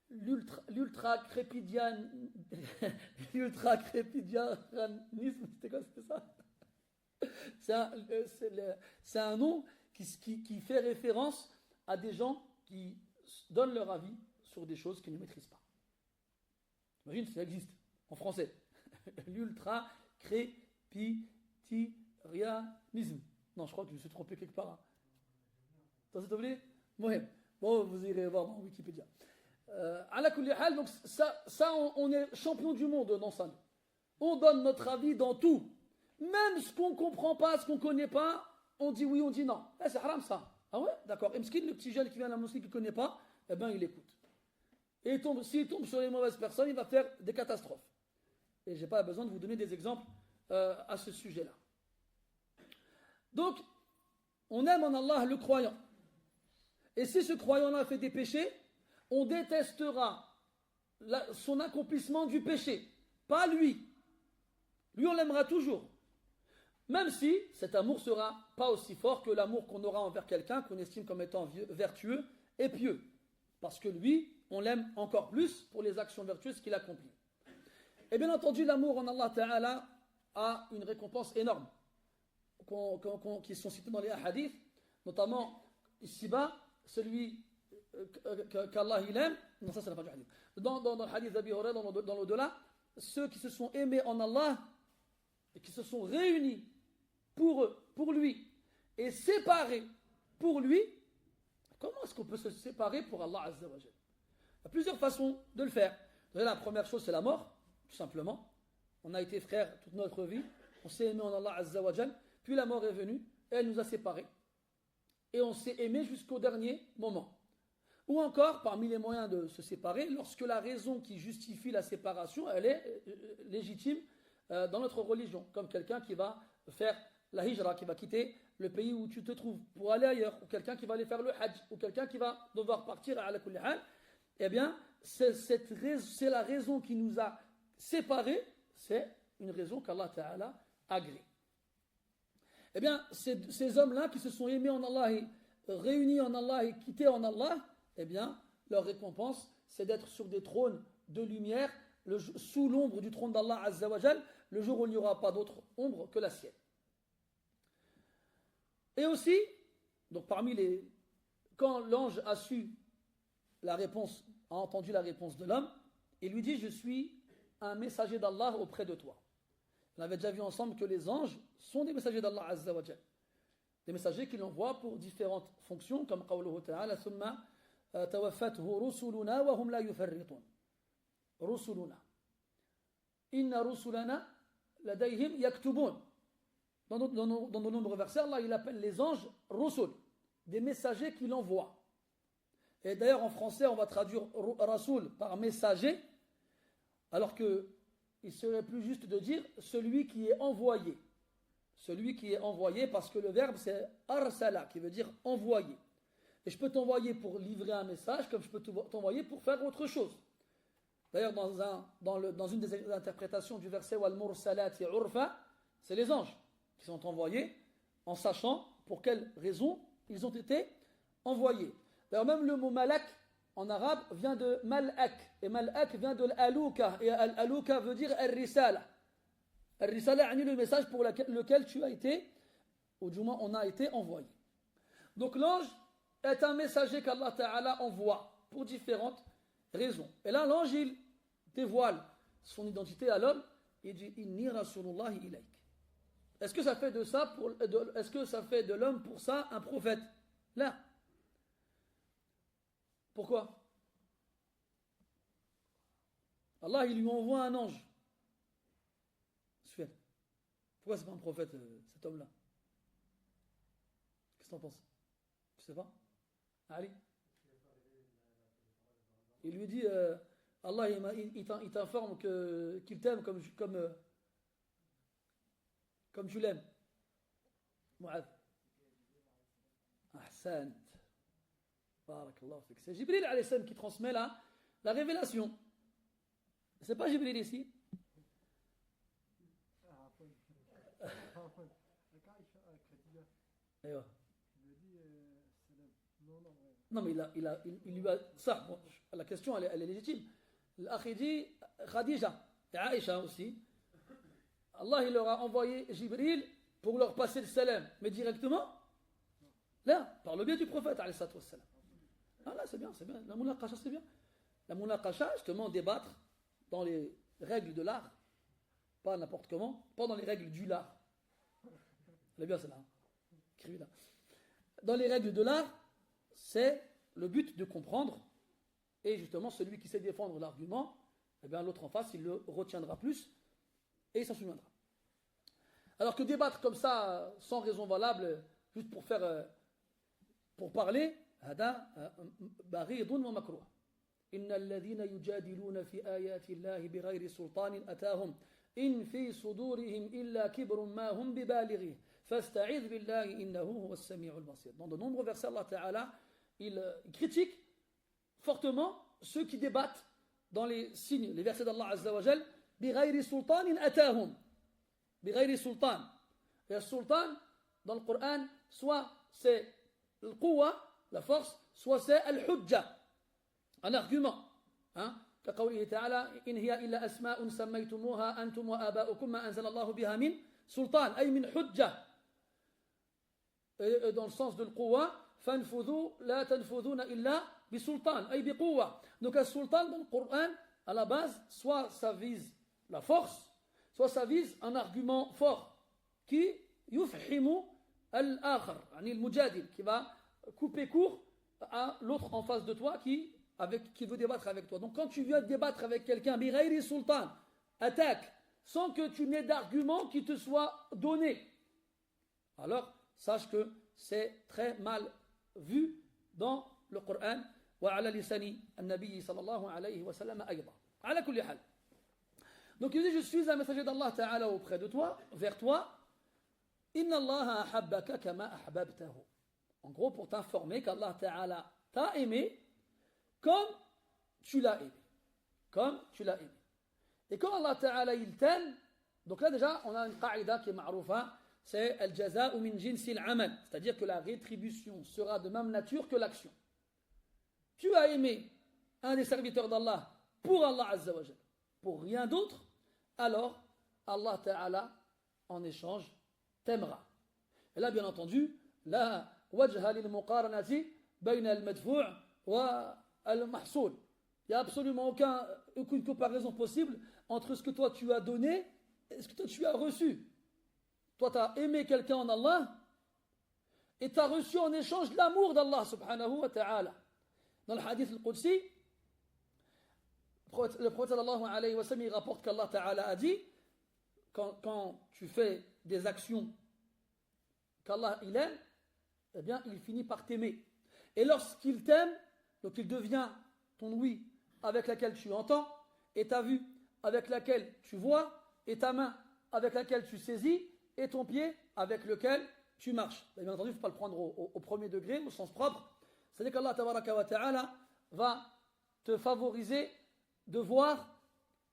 L'ultra-crépidianisme, c'était quoi, c'était ça? C'est un nom qui fait référence à des gens qui donnent leur avis sur des choses qu'ils ne maîtrisent pas. Imagine si ça existe en français. L'ultra-crépidarianisme. Non, je crois que je me suis trompé quelque part. Ça s'est oublié? Bon, vous irez voir dans Wikipédia. Donc ça, on est champion du monde dans ça. On donne notre avis dans tout. Même ce qu'on ne comprend pas, ce qu'on ne connaît pas, on dit oui, on dit non. C'est haram ça. Ah ouais? D'accord. Et le petit jeune qui vient à la mosquée qui ne connaît pas, eh bien il écoute. Et s'il tombe sur les mauvaises personnes, il va faire des catastrophes. Et je n'ai pas besoin de vous donner des exemples à ce sujet-là. Donc, on aime en Allah le croyant. Et si ce croyant-là fait des péchés, on détestera son accomplissement du péché. Pas lui. Lui, on l'aimera toujours. Même si cet amour ne sera pas aussi fort que l'amour qu'on aura envers quelqu'un qu'on estime comme étant vertueux et pieux. Parce que lui, on l'aime encore plus pour les actions vertueuses qu'il accomplit. Et bien entendu, l'amour en Allah Ta'ala a une récompense énorme qui sont cités dans les hadiths, notamment ici-bas, celui qu'Allah il aime. Non, ça c'est pas du hadith. Dans le hadith d'Abi Hurayrah, dans l'au-delà, ceux qui se sont aimés en Allah et qui se sont réunis pour lui et séparés pour lui. Comment est-ce qu'on peut se séparer pour Allah Azza wa Jal? Il y a plusieurs façons de le faire. La première chose, c'est la mort, tout simplement. On a été frères toute notre vie, on s'est aimé en Allah Azza wa Jal, puis la mort est venue et elle nous a séparés. Et on s'est aimé jusqu'au dernier moment. Ou encore, parmi les moyens de se séparer, lorsque la raison qui justifie la séparation, elle est légitime dans notre religion, comme quelqu'un qui va faire la hijra, qui va quitter le pays où tu te trouves pour aller ailleurs, ou quelqu'un qui va aller faire le hajj, ou quelqu'un qui va devoir partir à la kulli hal. Eh bien, c'est la raison qui nous a séparés, c'est une raison qu'Allah Ta'ala agrée. Eh bien, ces hommes-là qui se sont aimés en Allah, et réunis en Allah et quittés en Allah, eh bien, leur récompense, c'est d'être sur des trônes de lumière, sous l'ombre du trône d'Allah Azza wa Jal, le jour où il n'y aura pas d'autre ombre que la sienne. Et aussi, donc quand l'ange a su la réponse, a entendu la réponse de l'homme, il lui dit: je suis un messager d'Allah auprès de toi. On avait déjà vu ensemble que les anges sont des messagers d'Allah Azza wa Jal. Des messagers qu'il envoie pour différentes fonctions, comme qawluhu ta'ala, thumma tawaffathu rusuluna wa hum la yufarritun. Rusuluna. Inna rusulana ladayhim yaktubun. Dans de nombreux versets, Allah il appelle les anges rusul, des messagers qu'il envoie. Et d'ailleurs en français, on va traduire rasoul par messager, alors qu'il serait plus juste de dire celui qui est envoyé. Celui qui est envoyé, parce que le verbe c'est arsala, qui veut dire envoyer. Et je peux t'envoyer pour livrer un message, comme je peux t'envoyer pour faire autre chose. D'ailleurs, dans une des interprétations du verset wal mursalati urfa, c'est les anges qui sont envoyés en sachant pour quelles raisons ils ont été envoyés. D'ailleurs, même le mot malak en arabe vient de malak, et malak vient de l'alouka, et l'alouka veut dire al-risala. Al-Risala est le message pour lequel tu as été, ou du moins on a été envoyé. Donc l'ange est un messager qu'Allah Ta'ala envoie pour différentes raisons. Et là, l'ange, il dévoile son identité à l'homme et dit Inni Rasulullahi ilayk. Est-ce que ça fait est-ce que ça fait de l'homme pour ça un prophète? Là. Pourquoi? Allah, il lui envoie un ange. Pourquoi c'est pas un prophète, cet homme-là? Qu'est-ce que tu en penses? Tu sais pas? Ali? Il lui dit, Allah, il t'informe qu'il t'aime comme tu l'aimes. Mu'adh. Ahsant. Barakallahu fik. C'est Jibril alayhi salam qui transmet la révélation. C'est pas Jibril ici. Non, mais il lui a ça. Bon, la question, elle est légitime. L'akhi dit Khadija et Aïcha aussi. Allah, il leur a envoyé Jibril pour leur passer le salam. Mais directement, là, par le biais du prophète, alayhi salatu wassalam. Ah là, c'est bien. La munaqasha, c'est bien. La munaqasha, justement, débattre dans les règles de l'art. Pas n'importe comment, pas dans les règles du l'art. Elle est bien celle-là. Écrivez là. Dans les règles de l'art, c'est le but de comprendre. Et justement, celui qui sait défendre l'argument, eh bien l'autre en face, il le retiendra plus et il s'en souviendra. Alors que débattre comme ça, sans raison valable, juste pour parler, هذا بغيض ومكروه. إن الذين يجادلون في آيات الله بغير سلطان أتاهم إن في صدورهم إلا كبر ما هم ببالغه فاستعذ بالله إنه هو السميع البصير. Dans de nombreux versets, Allah Ta'ala, il critique fortement ceux qui débattent dans les signes, les versets d'Allah Azza wa Jal, بغير سلطان أتاهم. بغير سلطان. Et le sultan, dans le Coran, soit c'est le quwa, la force, soit c'est al-hujja, un argument. كقوله تعالى إن هي إلا أسماء سميتموها أنتم وآباؤكم ما أنزل الله بها من سلطان أي من حجة. Dans le sens de القوة فانفذوا لا تنفذون إلا بسلطان أي بقوة. Donc un sultan dans le Coran, à la base, soit ça vise la force, soit ça vise un argument fort qui يفحم الآخر يعني المجادل, qui va couper court à l'autre en face de toi qui veut débattre avec toi. Donc quand tu viens débattre avec quelqu'un, bighairi sultan, attaque, sans que tu n'aies d'argument qui te soit donné, alors sache que c'est très mal vu dans le Coran. Wa ala lisani an-nabi sallallahu alayhi wa sallam ayda. Ala kulli hal. Donc il dit, je suis un messager d'Allah Ta'ala auprès de toi, vers toi. Inna Allah ahabbaka kama ahbabtahu. En gros, pour t'informer qu'Allah Ta'ala t'a aimé comme tu l'as aimé. Comme tu l'as aimé. Et quand Allah Ta'ala il t'aime, donc là déjà on a une qaïda qui est ma'roufa, c'est al-jaza'u min jinsil amal, c'est-à-dire que la rétribution sera de même nature que l'action. Tu as aimé un des serviteurs d'Allah pour Allah Azza wa Jal, pour rien d'autre, alors Allah Ta'ala en échange t'aimera. Et là bien entendu, la wajha lil muqaranati bayna al-madfu' wa al-mahsoul. Il n'y a absolument aucune comparaison possible entre ce que toi tu as donné et ce que toi tu as reçu. Toi tu as aimé quelqu'un en Allah et tu as reçu en échange l'amour d'Allah subhanahu wa ta'ala. Dans le hadith al-Qudsi, le prophète sallallahu alayhi wa sallam il rapporte qu'Allah ta'ala a dit quand tu fais des actions qu'Allah il aime, eh bien il finit par t'aimer. Et lorsqu'il t'aime, donc il devient ton ouïe avec laquelle tu entends, et ta vue avec laquelle tu vois, et ta main avec laquelle tu saisis, et ton pied avec lequel tu marches. Et bien entendu, il ne faut pas le prendre au premier degré, au sens propre. C'est-à-dire qu'Allah tabaraka wa ta'ala va te favoriser de voir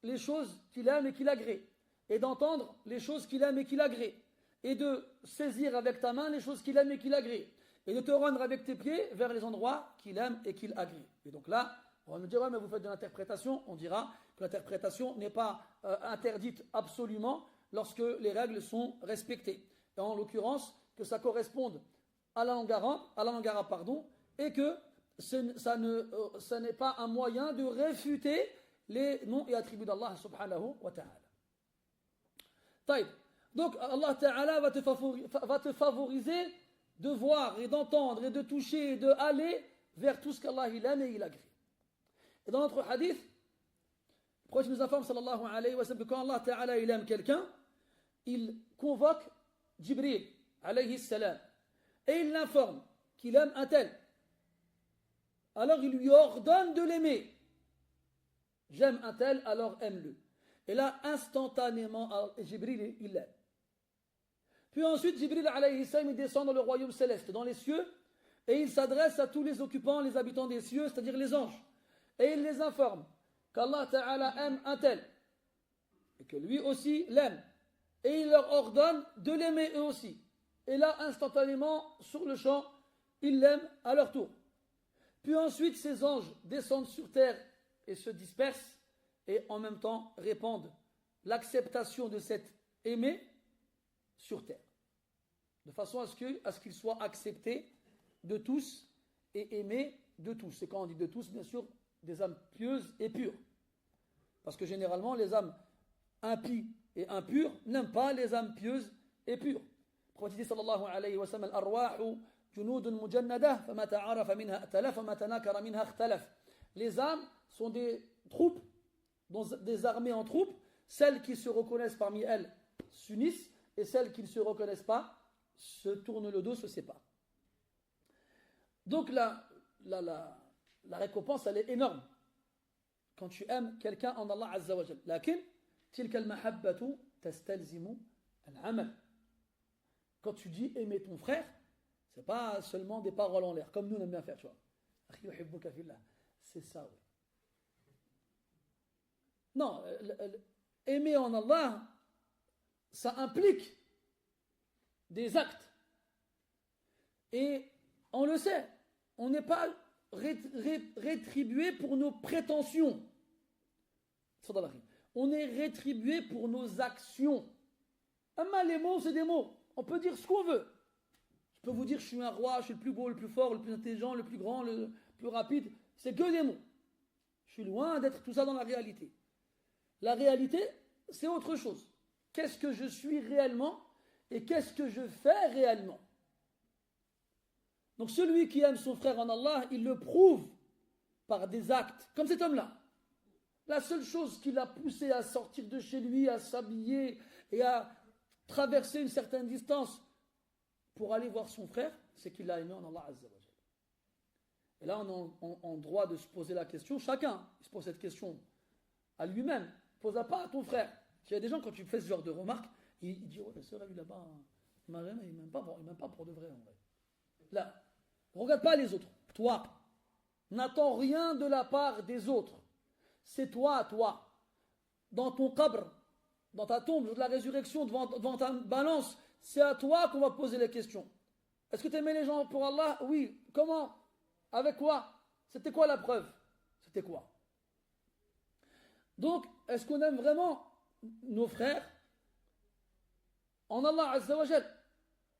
les choses qu'il aime et qu'il agrée, et d'entendre les choses qu'il aime et qu'il agrée, et de saisir avec ta main les choses qu'il aime et qu'il agrée, et de te rendre avec tes pieds vers les endroits qu'il aime et qu'il agrée. Et donc là, on va me dire, ouais, mais vous faites de l'interprétation. On dira que l'interprétation n'est pas interdite absolument, lorsque les règles sont respectées. Et en l'occurrence, que ça corresponde à la langue arabe, pardon, et que ça n'est pas un moyen de réfuter les noms et attributs d'Allah subhanahu wa ta'ala. Taïb. Donc Allah ta'ala va te favoriser de voir et d'entendre et de toucher et de aller vers tout ce qu'Allah il aime et il agrée. Et dans notre hadith, le prophète nous informe sallallahu alayhi wa sallam que quand Allah ta'ala il aime quelqu'un, il convoque Jibril alayhi salam et il l'informe qu'il aime un tel. Alors il lui ordonne de l'aimer. J'aime un tel, alors aime-le. Et là, instantanément, Jibril il l'aime. Puis ensuite, Jibril alayhi salam il descend dans le royaume céleste, dans les cieux, et il s'adresse à tous les occupants, les habitants des cieux, c'est-à-dire les anges. Et il les informe qu'Allah ta'ala aime un tel, et que lui aussi l'aime. Et il leur ordonne de l'aimer eux aussi. Et là, instantanément, sur le champ, ils l'aiment à leur tour. Puis ensuite, ces anges descendent sur terre et se dispersent, et en même temps répandent l'acceptation de cet aimé sur terre, de façon à ce qu'il soit accepté de tous et aimé de tous. Et quand on dit de tous, bien sûr, des âmes pieuses et pures. Parce que généralement, les âmes impies et impures n'aiment pas les âmes pieuses et pures. Le prophète dit sallallahu alayhi wa sallam, al-arwahu junudun mujannadah, fama ta'arafa minha atalaf, fama tanakara minha ikhtalaf. Les âmes sont des troupes, des armées en troupes, celles qui se reconnaissent parmi elles s'unissent, et celles qui ne se reconnaissent pas se tournent le dos, se séparent. Donc la récompense, elle est énorme quand tu aimes quelqu'un en Allah Azza wa Jal. Lakin, tilka al-mahabbatu tastalzimu al-amal. Quand tu dis aimer ton frère, c'est pas seulement des paroles en l'air, comme nous on aime bien faire, tu vois. Akhi yuhibbuka fillah. C'est ça, oui. Non, aimer en Allah, ça implique des actes. Et on le sait, on n'est pas rétribué pour nos prétentions. On est rétribué pour nos actions. Les mots, c'est des mots. On peut dire ce qu'on veut. Je peux vous dire, je suis un roi, je suis le plus beau, le plus fort, le plus intelligent, le plus grand, le plus rapide. C'est que des mots. Je suis loin d'être tout ça dans la réalité. La réalité, c'est autre chose. Qu'est-ce que je suis réellement et qu'est-ce que je fais réellement? Donc celui qui aime son frère en Allah, il le prouve par des actes, comme cet homme-là. La seule chose qui l'a poussé à sortir de chez lui, à s'habiller et à traverser une certaine distance pour aller voir son frère, c'est qu'il l'a aimé en Allah Azza wa Jalla. Et là, on a droit de se poser la question, chacun se pose cette question à lui-même. Pose-la pas à ton frère. Il y a des gens, quand tu fais ce genre de remarques, ils disent, oh, ce là là-bas, il m'aime pas pour de vrai, en vrai. Là, ne regarde pas les autres. Toi, n'attends rien de la part des autres. C'est toi. Dans ton qabr, dans ta tombe, jour de la résurrection, devant ta balance, c'est à toi qu'on va poser les questions. Est-ce que tu aimais les gens pour Allah? Oui. Comment? Avec quoi? C'était quoi la preuve? C'était quoi? Donc, est-ce qu'on aime vraiment nos frères en Allah Azza wa Jal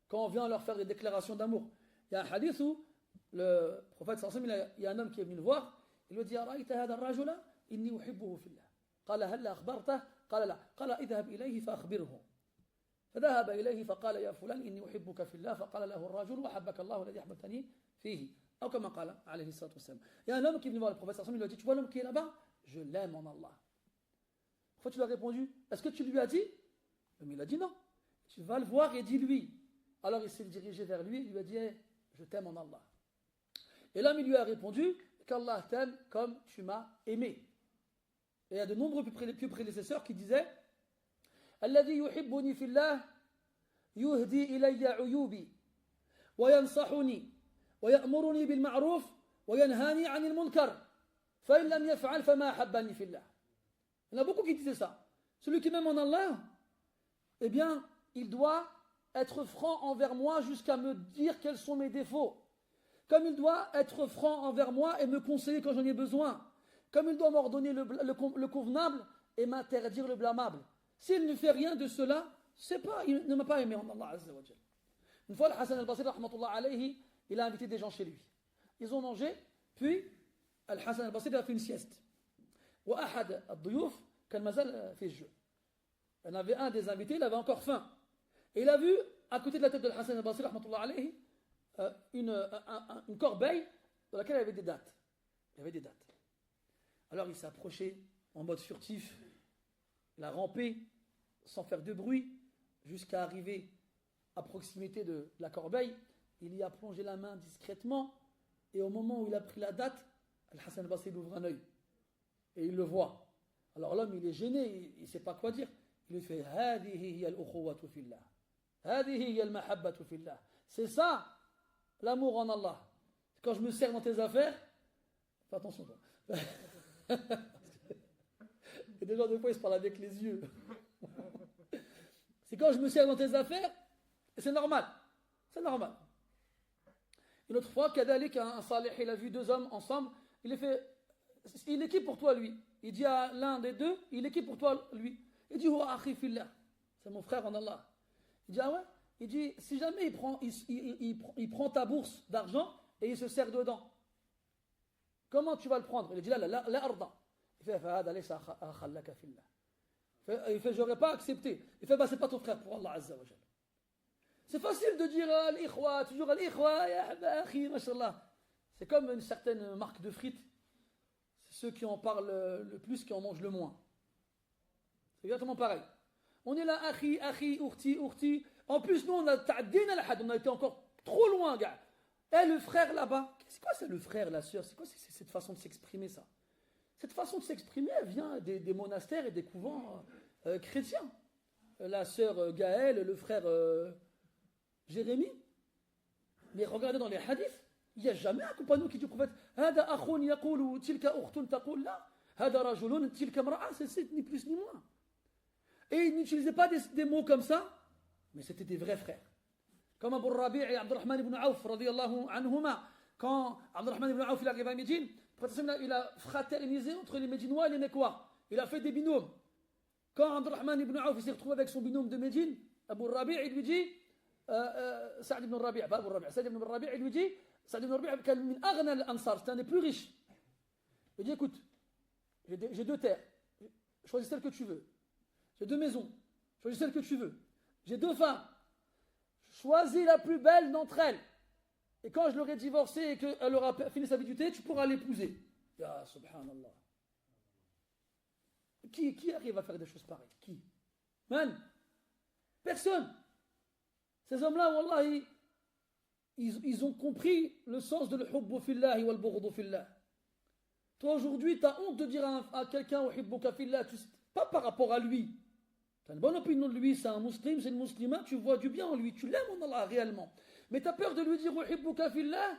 quand on vient leur faire des déclarations d'amour? Il y a un hadith où le prophète sallallahu alayhi wa sallam, il y a un homme qui est venu le voir, il lui dit Ara'ayta hadha ar-rajula inni uhibbuhu fillah. Qala hal akhbartah? Qala la. Qala idhhab ilayhi fa akhbirhu. فذهب إليه فقال يا فلان إني أحبك في الله فقال له الرجل وحبك الله الذي أحببتني فيه أو كما قال عليه الصلاة والسلام. Il y a un homme qui est venu voir le prophète sallallahu alayhi wa sallam, il lui a dit tu vois l'homme qui est là-bas? Je l'aime en Allah. Pourquoi tu lui as répondu? Est-ce que tu lui as dit? Mais il a dit non. Tu vas le voir et dis-lui. Alors il s'est dirigé vers lui et lui a dit hey, je t'aime en Allah. Et l'homme il lui a répondu qu'Allah t'aime comme tu m'as aimé. Et il y a de nombreux plus prédécesseurs qui disaient الذي يحبني في الله يهدي إلي عيوبي وينصحني ويأمرني بالمعروف وينهاني عن المنكر فإن لم يفعل فما أحبني في الله. Il y en a beaucoup qui disaient ça. Celui qui m'aime en Allah, eh bien, il doit être franc envers moi jusqu'à me dire quels sont mes défauts. Comme il doit être franc envers moi et me conseiller quand j'en ai besoin. Comme il doit m'ordonner le convenable et m'interdire le blâmable. S'il ne fait rien de cela, il ne m'a pas aimé en Allah Azza wa Jal. Une fois, Hassan al-Basri, rahmatullah alayhi, il a invité des gens chez lui. Ils ont mangé, puis Hassan al-Basri a fait une sieste. وأحد الضيوف كان مازال في الجوع. Il y en avait un des invités, il avait encore faim. Et il a vu, à côté de la tête de Hassan al-Basri, rahmatullah alayhi, une corbeille dans laquelle il y avait des dattes. Il y avait des dattes. Alors il s'est approché en mode furtif, il a rampé sans faire de bruit jusqu'à arriver à proximité de la corbeille. Il y a plongé la main discrètement et au moment où il a pris la date, Hassan al-Basri ouvre un œil et il le voit. Alors l'homme il est gêné, il ne sait pas quoi dire. Il lui fait هذه هي الأخوة في الله هذه هي المحبة في الله. C'est ça l'amour en Allah. Quand je me sers dans tes affaires, fais attention toi. Et des gens des fois ils se parlent avec les yeux. C'est quand je me sers dans tes affaires, et c'est normal. C'est normal. Une autre fois, Kadalik, un salih, il a vu deux hommes ensemble, il est qui pour toi lui? Il dit à l'un des deux, il est qui pour toi lui? Il dit, Huwa akhi fillah. C'est mon frère en Allah. Il dit, ah ouais? Il dit, si jamais il prend ta bourse d'argent et il se sert dedans, comment tu vas le prendre? Il dit, la arda. Il fait, fahada laysa akhallaka fillah. Il fait, j'aurais pas accepté. Il fait, bah c'est pas ton frère pour Allah Azza wa Jal. C'est facile de dire al-ikhwa, toujours al-ikhwa, ya akhi, mashallah. C'est comme une certaine marque de frites. C'est ceux qui en parlent le plus qui en mangent le moins. C'est exactement pareil. On est là, akhi, urti. En plus, nous, on a été encore trop loin, gars. Et le frère là-bas, c'est quoi ça, le frère, la sœur? C'est quoi cette façon de s'exprimer, ça? Cette façon de s'exprimer, elle vient des monastères et des couvents chrétiens. La sœur Gaëlle, le frère Jérémie. Mais regardez dans les hadiths, il n'y a jamais un compagnon qui dit au prophète Hada akhun yaqulu tilka ukhtun taqul la, hada rajulun tilka mra'a, c'est ni plus ni moins. Et ils n'utilisaient pas des mots comme ça, mais c'était des vrais frères. Comme Abu Rabi' et Abdurrahman ibn Auf, radiyallahu anhuma, quand Abdurrahman ibn Auf il arrive à Médine, il a fraternisé entre les Médinois et les Mekwa. Il a fait des binômes. Quand Abdurrahman ibn Auf s'est retrouvé avec son binôme de Médine, Abu Rabi' il lui dit Saad ibn Rabi', pas Abu Rabi', Saad ibn Rabi' il lui dit Saad ibn Rabi' كان من أغنى الأنصار, c'était un des plus riches. Il dit écoute, j'ai deux terres, choisis celle que tu veux. J'ai deux maisons, choisis celle que tu veux. J'ai deux femmes, choisis la plus belle d'entre elles. Et quand je l'aurai divorcée et qu'elle aura fini sa vidité, tu pourras l'épouser. Ya subhanallah. Qui arrive à faire des choses pareilles? Qui? Man? Personne. Ces hommes-là, wallah, ils ont compris le sens de l'hubbu fillahi wal bughdu fillah. Toi aujourd'hui, tu as honte de dire à quelqu'un uhibbuka fillah, pas par rapport à lui. Tu as une bonne opinion de lui, c'est un musulman, c'est une musulmane, tu vois du bien en lui, tu l'aimes en Allah réellement. Mais tu as peur de lui dire uhibbuka fillah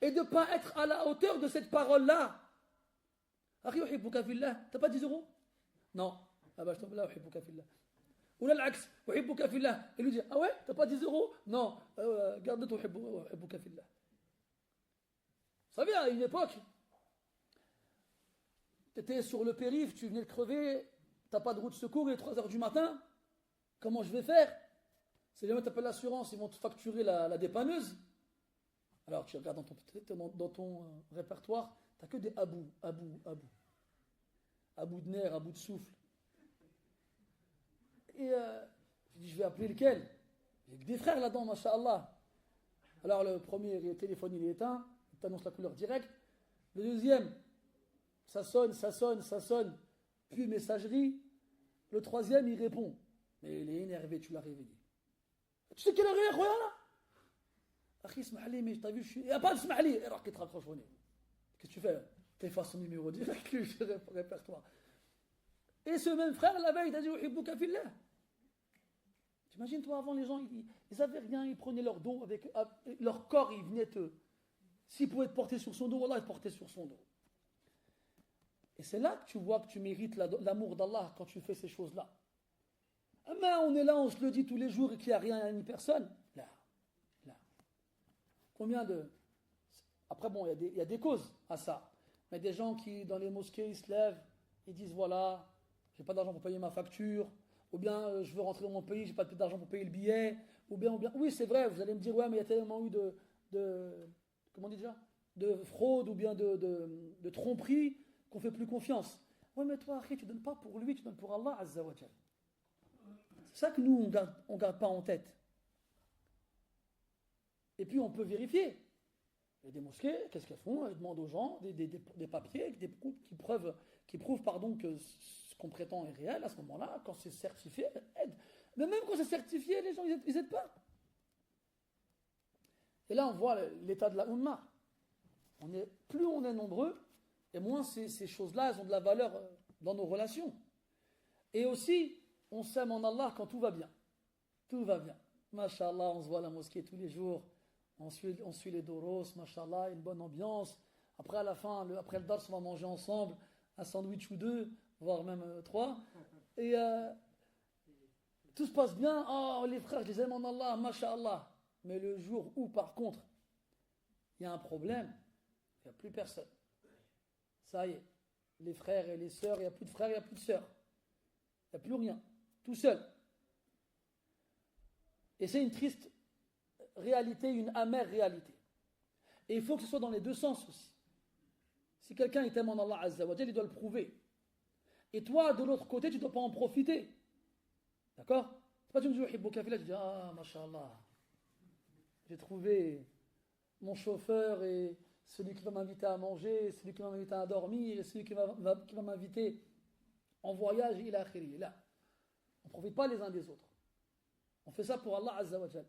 et de ne pas être à la hauteur de cette parole-là. Akhi uhibbuka fillah, tu n'as pas 10 euros? Non. Ah bah je t'en là, uhibbuka fillah. Ou là l'axe, uhibbuka fillah. Et lui dit, ah ouais, t'as pas 10 euros? Non, garde ton uhibbuka fillah. Vous savez, à une époque, tu étais sur le périph', tu venais de crever, t'as pas de roue de secours, il est 3h du matin, comment je vais faire? Si jamais tu appelles l'assurance, ils vont te facturer la dépanneuse. Alors tu regardes dans ton répertoire, tu n'as que des abou de nerfs, abou de souffle. Et je dis, je vais appeler lequel? J'ai que des frères là-dedans, masha'Allah. Alors le premier téléphone il est éteint, il t'annonce la couleur directe. Le deuxième, ça sonne, puis messagerie. Le troisième, il répond. Mais il est énervé, tu l'as réveillé. Tu sais quelle heure il est, là? Akhi, smahli, mais t'as vu, il n'y a pas de smahli. Et alors qu'il te raccroche au nez. Qu'est-ce que tu fais? T'effaces son numéro direct, lui, répertoire. Et ce même frère, la veille, il a dit uhibbuka fillah. T'imagines, toi, avant, les gens, ils n'avaient rien, ils prenaient leur dos, avec leur corps, ils venaient s'ils pouvaient te porter sur son dos, voilà, ils te portaient sur son dos. Et c'est là que tu vois que tu mérites l'amour d'Allah quand tu fais ces choses-là. Mais on est là, on se le dit tous les jours et qu'il n'y a rien ni personne. Là. Combien de... Après, bon, il y a des causes à ça. Mais des gens qui, dans les mosquées, ils se lèvent, ils disent, voilà, j'ai pas d'argent pour payer ma facture, ou bien je veux rentrer dans mon pays, j'ai pas d'argent pour payer le billet, ou bien, oui c'est vrai, vous allez me dire, ouais mais il y a tellement eu comment on dit déjà, de fraude ou bien de tromperie qu'on fait plus confiance. Ouais mais toi, tu donnes pas pour lui, tu donnes pour Allah Azza wa Jal. C'est ça que nous, on garde pas en tête. Et puis on peut vérifier. Il y a des mosquées, qu'est-ce qu'elles font? Elles demandent aux gens des papiers qui prouvent pardon, que ce qu'on prétend est réel. À ce moment-là, quand c'est certifié, aide. Mais même quand c'est certifié, les gens, ils n'aident pas. Et là, on voit l'état de la Ummah. Plus on est nombreux, et moins ces choses-là, elles ont de la valeur dans nos relations. Et aussi, on s'aime en Allah quand tout va bien. Tout va bien. Masha'Allah, on se voit à la mosquée tous les jours. On suit les doros, mashallah, une bonne ambiance. Après, à la fin, après le dars, on va manger ensemble un sandwich ou deux, voire même trois. Et tout se passe bien. Oh, les frères, je les aime en Allah, mashallah. Mais le jour où, par contre, il y a un problème, il n'y a plus personne. Ça y est, les frères et les sœurs, il n'y a plus de frères, il n'y a plus de sœurs. Il n'y a plus rien. Tout seul. Et c'est une triste réalité, une amère réalité. Et il faut que ce soit dans les deux sens aussi. Si quelqu'un t'aime en Allah Azza wa Jal, il doit le prouver. Et toi, de l'autre côté, tu ne dois pas en profiter. D'accord? C'est pas tu me dis, tu dis, ah, mashallah, j'ai trouvé mon chauffeur et celui qui va m'inviter à manger, celui qui va m'inviter à dormir, et celui qui va m'inviter en voyage, il a akhiri. Là. On ne profite pas les uns des autres. On fait ça pour Allah Azza wa Jal.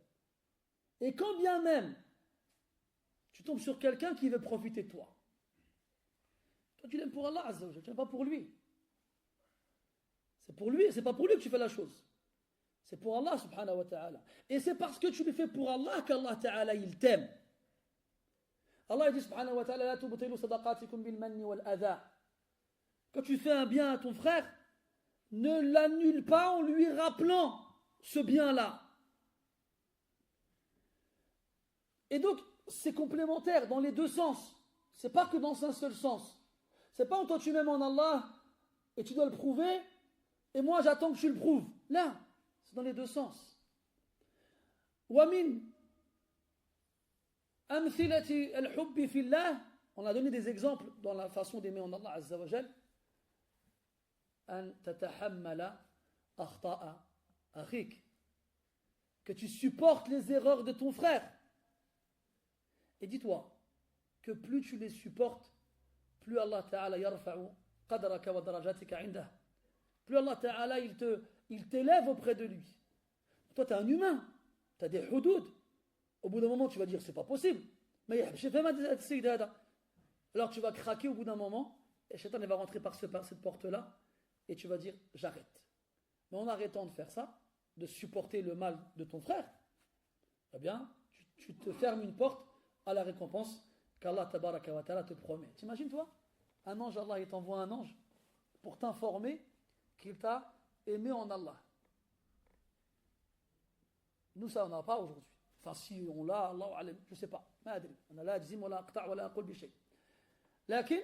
Et quand bien même tu tombes sur quelqu'un qui veut profiter de toi, toi tu l'aimes pour Allah Azza wa Jal, tu l'aimes pas pour lui. C'est pour lui, c'est pas pour lui que tu fais la chose. C'est pour Allah subhanahu wa ta'ala. Et c'est parce que tu le fais pour Allah qu'Allah ta'ala il t'aime. Allah dit subhanahu wa ta'ala, la tubtilu sadaqatikum bil manni wal adha. Quand tu fais un bien à ton frère, ne l'annule pas en lui rappelant ce bien-là. Et donc, c'est complémentaire dans les deux sens. C'est pas que dans un seul sens. C'est pas en toi tu m'aimes en Allah et tu dois le prouver et moi j'attends que tu le prouves. Là, c'est dans les deux sens. Wamin amthilati al-hubbi fillah, on a donné des exemples dans la façon d'aimer en Allah Azza wa Jal. An tatahammala akhta'a akhik, que tu supportes les erreurs de ton frère. Et dis-toi que plus tu les supportes, plus Allah Ta'ala yarfa'u qadraka wa darajatika indah. Plus Allah Ta'ala il t'élève auprès de lui. Toi tu es un humain, tu as des hudud. Au bout d'un moment tu vas dire c'est pas possible. Mais alors tu vas craquer au bout d'un moment et Shaitan va rentrer par cette porte-là et tu vas dire j'arrête. Mais en arrêtant de faire ça, de supporter le mal de ton frère, eh bien tu te fermes une porte à la récompense qu'Allah tabaraka wa ta'ala te promet. T'imagines toi? Un ange, Allah il t'envoie un ange pour t'informer qu'il t'a aimé en Allah. Nous ça on n'a pas aujourd'hui. Enfin si on l'a, Allah alim, je sais pas. ما أدري. أنا لا أجزم ولا أقطع ولا أقول بشيء. لكن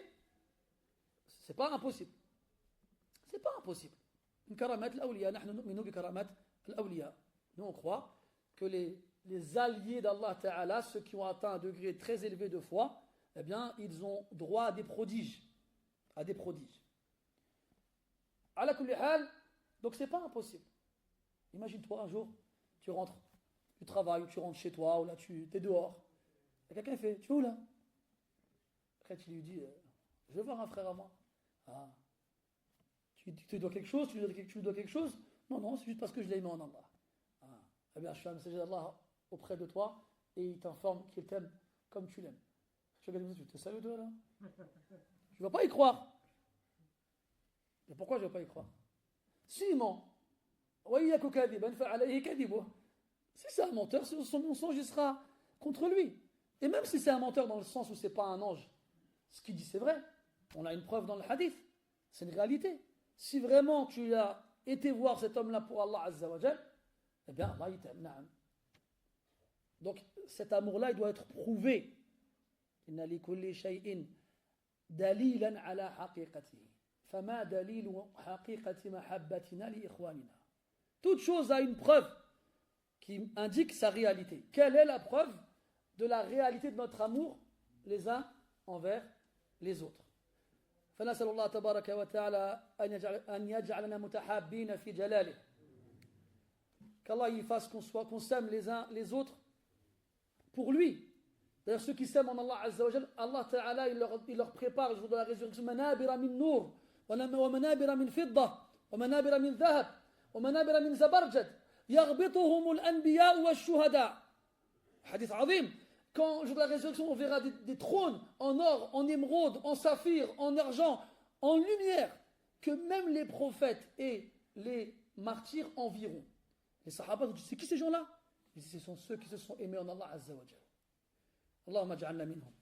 c'est pas impossible. C'est pas impossible. Une karamat al-awliya, نحن نؤمن بكرامات الأولياء. Nous on croit que les alliés d'Allah Ta'ala, ceux qui ont atteint un degré très élevé de foi, eh bien, ils ont droit à des prodiges. À des prodiges. Ala kulli hal, donc c'est pas impossible. Imagine-toi un jour, tu rentres du travail, ou tu rentres chez toi, ou là tu es dehors. Et quelqu'un fait, tu es où là? Après tu lui dis, je vais voir un frère à moi. Ah. Tu dois quelque chose, tu lui dois quelque chose? Non, non, c'est juste parce que je l'ai aimé en Allah. Ah. Eh bien, je suis un messager d'Allah auprès de toi et il t'informe qu'il t'aime comme tu l'aimes. Tu te salues toi là? Je ne vais pas y croire. Et pourquoi je ne vais pas y croire? Si ment, si c'est un menteur, son mensonge il sera contre lui. Et même si c'est un menteur dans le sens où ce n'est pas un ange, ce qu'il dit c'est vrai, on a une preuve dans le hadith, c'est une réalité. Si vraiment tu as été voir cet homme-là pour Allah Azza wa Jal, eh bien Allah il t'aime. Donc cet amour-là, il doit être prouvé. Inna li kulli shay'in dalilan ala haqiqatihi. Fama dalilu haqiqati mahabbatina li ikhwanina. Toute chose a une preuve qui indique sa réalité. Quelle est la preuve de la réalité de notre amour les uns envers les autres? فنسأل الله تبارك وتعالى أن يجعلنا متحابين في جلاله. Qu'Allah y fasse qu'on s'aime les uns les autres pour lui. D'ailleurs, ceux qui s'aiment en Allah Azza wa Jal, Allah Ta'ala, il leur prépare le jour de la résurrection manabira min nur, wa manabira min fidda, wa manabira min dhahab, wa manabira min zabarjad, yaghbituhum al-anbiya wa ash-shuhada. Hadith azim. Quand, le jour de la résurrection, on verra des trônes en or, en émeraude, en saphir, en argent, en lumière, que même les prophètes et les martyrs environt. Les sahaba disent, c'est qui ces gens-là? Ils disent, ce sont ceux qui se sont aimés en Allah Azza wa Jal. اللهم اجعلنا منهم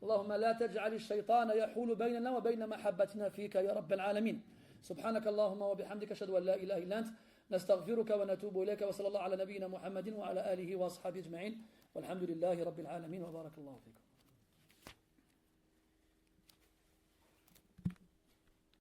اللهم لا تجعل الشيطان يحول بيننا وبين محبتنا فيك يا رب العالمين سبحانك اللهم وبحمدك أشهد أن لا إله إلا أنت نستغفرك ونتوب إليك وصلى الله على نبينا محمد وعلى آله وأصحابه أجمعين والحمد لله رب العالمين وبارك الله فيكم